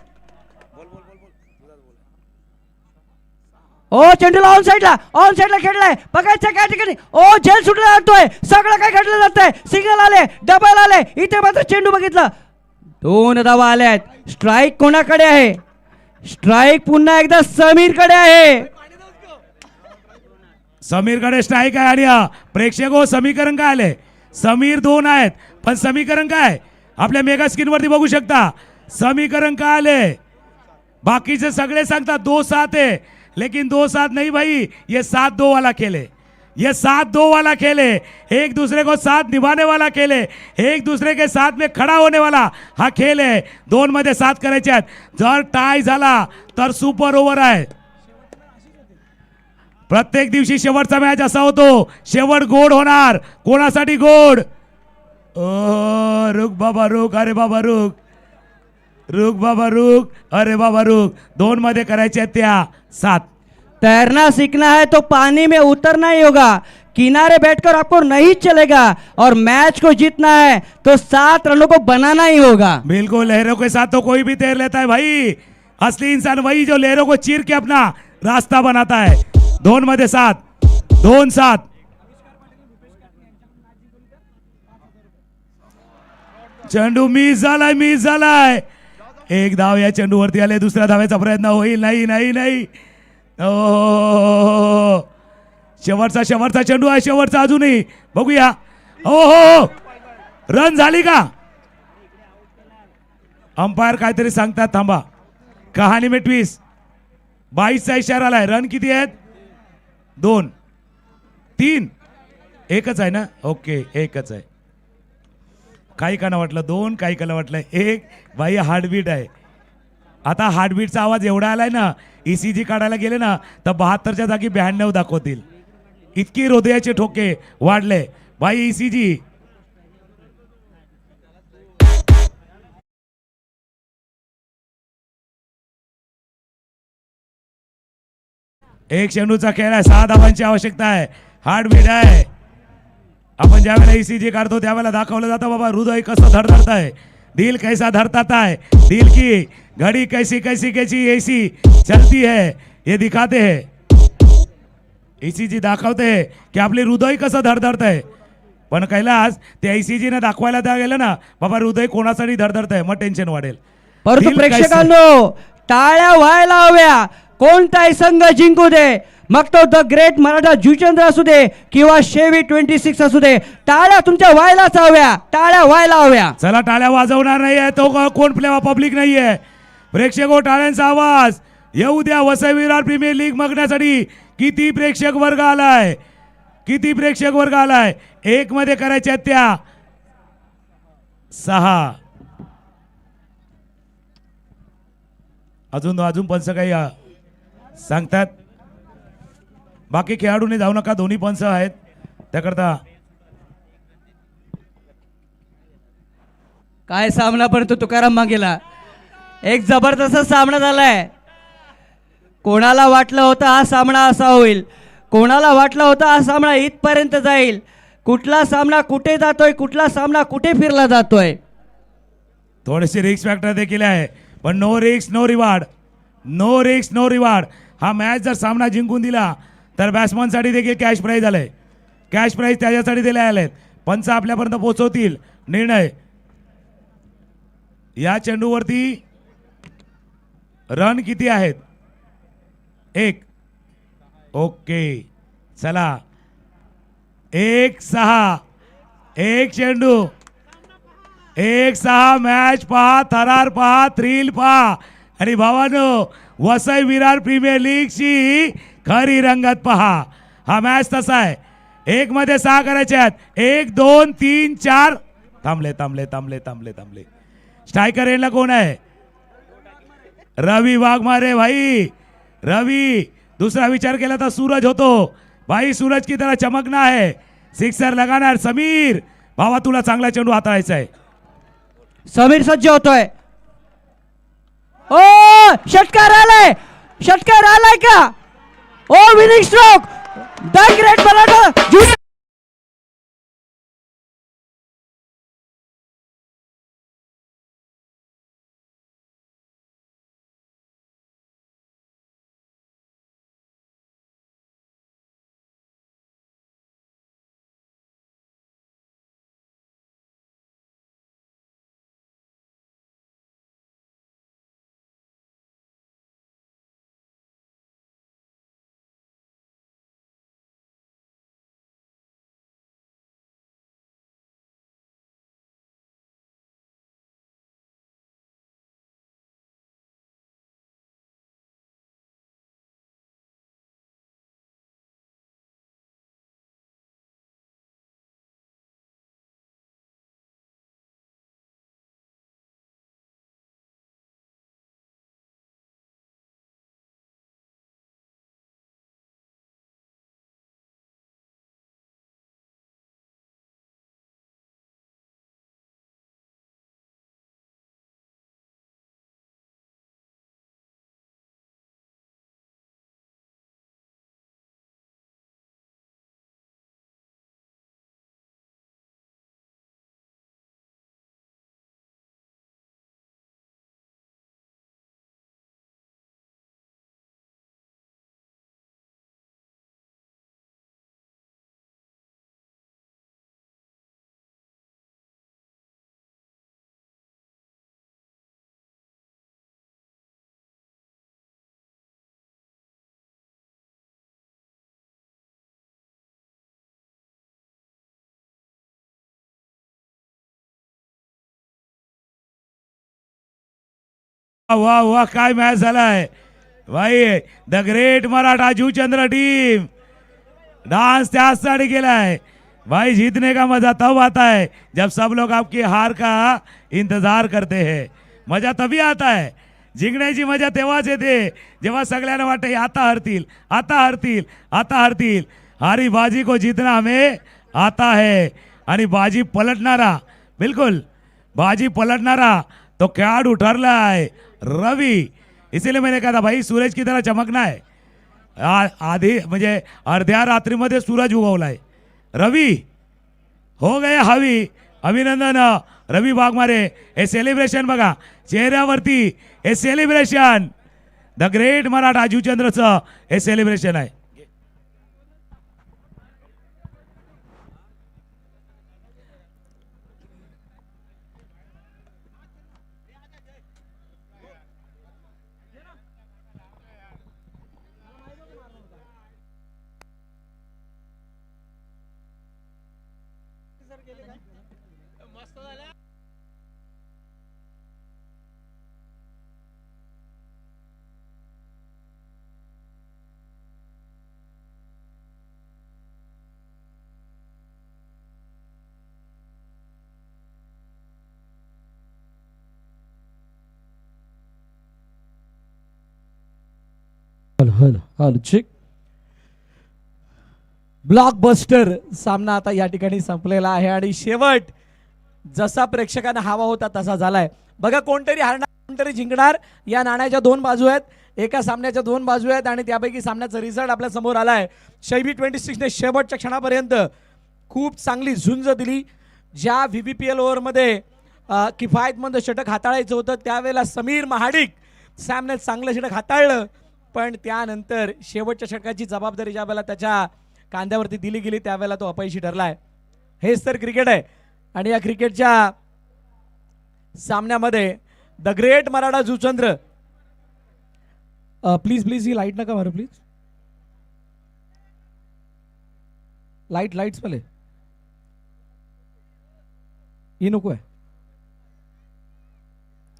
ओ, चेंडूला ऑन साइडला खेळलाय. बघायचं काय ठिकाणी. ओ, झेल सुटला जातोय. सगळं काय घडलं जातंय. सिंगल आले, डबल आले. इथे मात्र चेंडू बघितलं, 2 धावा आल्या आहेत. स्ट्राईक कोणाकडे आहे? स्ट्राईक पुन्हा एकदा समीरकडे आहे. समीरकडे स्ट्राईक आहे. आणि प्रेक्षक समीकरण काय आले? समीर 2 आहेत, पण समीकरण काय आपल्या मेगा स्क्रीन वरती बघू शकता. समीकरण काय आले? बाकीचे सगळे सांगतात 2-7 है, लेकिन 2-7 नहीं भाई, ये 7-2 वाला खेल है. ये 7-2 वाला खेल है. एक दूसरे को साथ निभाने वाला खेल है, एक दूसरे के साथ में खड़ा होने वाला हा खेल है. 2 मध्ये 7 करायचे आहेत. जर टाय झाला तर सुपर ओव्हर आहे. प्रत्येक दिवशी शेवटचा मॅच असा होतो, शेवट गोड होणार. कोणासाठी गोड? रुक बाबा रुक, अरे बाबा रुक, रुक बाबा रुक, अरे बाबा रुक. 2 मध्ये करायचे त्या 7. तैरना सीखना है तो पानी में उतरना ही होगा. किनारे बैठकर आपको नहीं चलेगा और मैच को जीतना है तो 7 रनों को बनाना ही होगा. बिल्कुल, लहरों के साथ तो कोई भी तैर लेता है भाई. असली इंसान वही जो लहरों को चीर के अपना रास्ता बनाता है. 2 मध्ये 7, 2-7. चेंडू मिस झालाय. एक धाव या चेंडूवरती आले. दुसऱ्या धावेचा प्रयत्न होईल. नाही. ओ शेवटचा चेंडू आहे. शेवटचा अजूनही बघूया. हो रन झाली का? अंपायर काहीतरी सांगतात, थांबा. कहाणी में ट्विस्ट. 22चा इशारा आलाय. रन किती आहेत? 2, 3, एकच आहे ना? ओके, एकच आहे. काही काना वाटलं 2, काही काना वाटलं 1. बाई हार्टबीट आहे. आता हार्टबीटचा आवाज एवढा आलाय ना, ECG काढायला गेले ना तर 72च्या जागी 92 दाखवतील. इतकी हृदयाचे ठोके वाढले. बाई ECG. एक चेंडूचा खेळ आहे. 6 धावांची आवश्यकता आहे. हार्टबीट आहे. आपण ज्यावेळेला ECG काढतो त्यावेळेला दाखवलं जातं बाबा हृदय कसं धडधडत आहे, दिल कैसा धड़कता है, दिल की घड़ी कैसी ऐसी चलती है ये दिखाते हैं. ECG दाखवते की आपले हृदय कसं धडधडत आहे. पण कैलास ते ECG ने दाखवायला त्या गेलं ना बाबा हृदय कोणासाठी धडधडत आहे, मग टेन्शन वाढेल. परंतु दिल प्रेक्षकांनो टाळ्या व्हायला हव्या. कोणताही संघ जिंकू दे, मग तो द ग्रेट मराठा जुचंद्र असू दे किंवा शेवी 26 असू दे, टाळ्या तुमच्या व्हायलाच हव्या. टाळ्या व्हायला हव्या. चला टाळ्या वाजवणार नाहीये तो कोण पब्लिक नाहीये. प्रेक्षक टाळ्यांचा आवाज येऊ द्या. वसई विरार प्रीमियर लीग बघण्यासाठी किती प्रेक्षक वर्ग आलाय, किती प्रेक्षक वर्ग आलाय. 1 मध्ये करायच्या त्या 6. अजून पंच काही सांगतात. बाकी खेळाडूंनी जाऊ नका, दोन्ही पंच आहेत त्याकरता. काय सामना परंतु तुकाराम मागेला एक जबरदस्त सामना झालाय. कोणाला वाटलं होतं हा सामना असा होईल, कोणाला वाटलं होतं हा सामना इथपर्यंत जाईल. कुठला सामना कुठे जातोय, कुठला सामना कुठे फिरला जातोय. थोडीशी रिस्क फॅक्टर देखील आहे, पण no risk no reward. No risk no reward. हा मॅच जर सामना जिंकून दिला तर बॅट्समनसाठी देखील कॅश प्राईज आलंय. कॅश प्राईज त्याच्यासाठी दिले आलेत. पंच आपल्यापर्यंत पोहोचवतील निर्णय. या चेंडूवरती रन किती आहेत? 1. ओके चला 1-6. 1 चेंडू 1-6. मॅच पहा, थरार पहा, थ्रिल पहा. आणि भावानो वसई विरार प्रीमियर लीगची खरी रंगत पहा. हा मॅच तसा आहे. 1 मध्ये 6 करायचे आहेत. 1, 2, 3, 4. थांबले. स्ट्रायकर एंडला कोण आहे? रवी वाघमारे भाई. रवी. दूसरा विचार केला तर सूरज होतो भाई. सूरज की तरह चमकना है, सिक्सर लगाना. समीर भावा तुला चांगला चेंडू हाताळायचा आहे. समीर सज्ज होतोय. ओ षटकार आलाय का? ओ winning stroke the great Maratha वा वा काय मॅच झालाय भाई. The great Maratha Juchandra team dance त्यासाठी केलाय भाई. जीतने का मजा तब आता है जब सब लोग आपकी हार का इंतजार करते हैं. मजा तभी आता है, जिंकण्याची मजा तेव्हाच येते जेव्हा सगळ्यांना वाटते आता हरतील, आता हरतील, आता हरतील. हारी बाजी को जीतना हमें आता है. आणि बाजी पलटणारा, बिल्कुल बाजी पलटणारा तो खेळाडू ठरला है रवि. इसीलिए मैंने कहा था भाई सूरज की तरह चमकना है. आधी म्हणजे अर्ध्या रात्रीमध्ये सूरज उगवलाय. रवि हो गए हवी. अभिनंदन रवि वाघमारे. हे सेलिब्रेशन बघा चेहऱ्यावरती, हे सेलिब्रेशन द ग्रेट मराठा जुचंद्रचं हे सेलिब्रेशन आहे. Hello hello hello check. Blockbuster सामना आता या ठिकाणी संपलेला आहे आणि शेवट जसा प्रेक्षकांना हवा होता तसा झालाय. बघा कोणतरी हारणार कोणतरी जिंकणार. या नाण्याच्या दोन बाजू आहेत, एका सामन्याच्या दोन बाजू आहेत आणि त्यापैकी सामन्याचा रिझल्ट आपल्या समोर आलाय. शैबी 26 ने शेवटच्या क्षणापर्यंत खूप चांगली झुंज दिली. ज्या VVPL ओव्हरमध्ये किफायतमंद षटक हाताळायचं होतं त्यावेळेला समीर महाडिक सॅमने चांगलं षटक हाताळलं, पण त्यानंतर शेवटच्या षटकाची जबाबदारी ज्या वेळेला त्याच्या कांद्यावरती दिली गेली त्यावेळेला तो अपयशी ठरलाय. हेच तर क्रिकेट आहे आणि या क्रिकेटच्या सामन्यामध्ये the great Maratha Juchandra. Please please ही लाईट नका मारू प्लीज. लाईट्स पहिले ही नको आहे.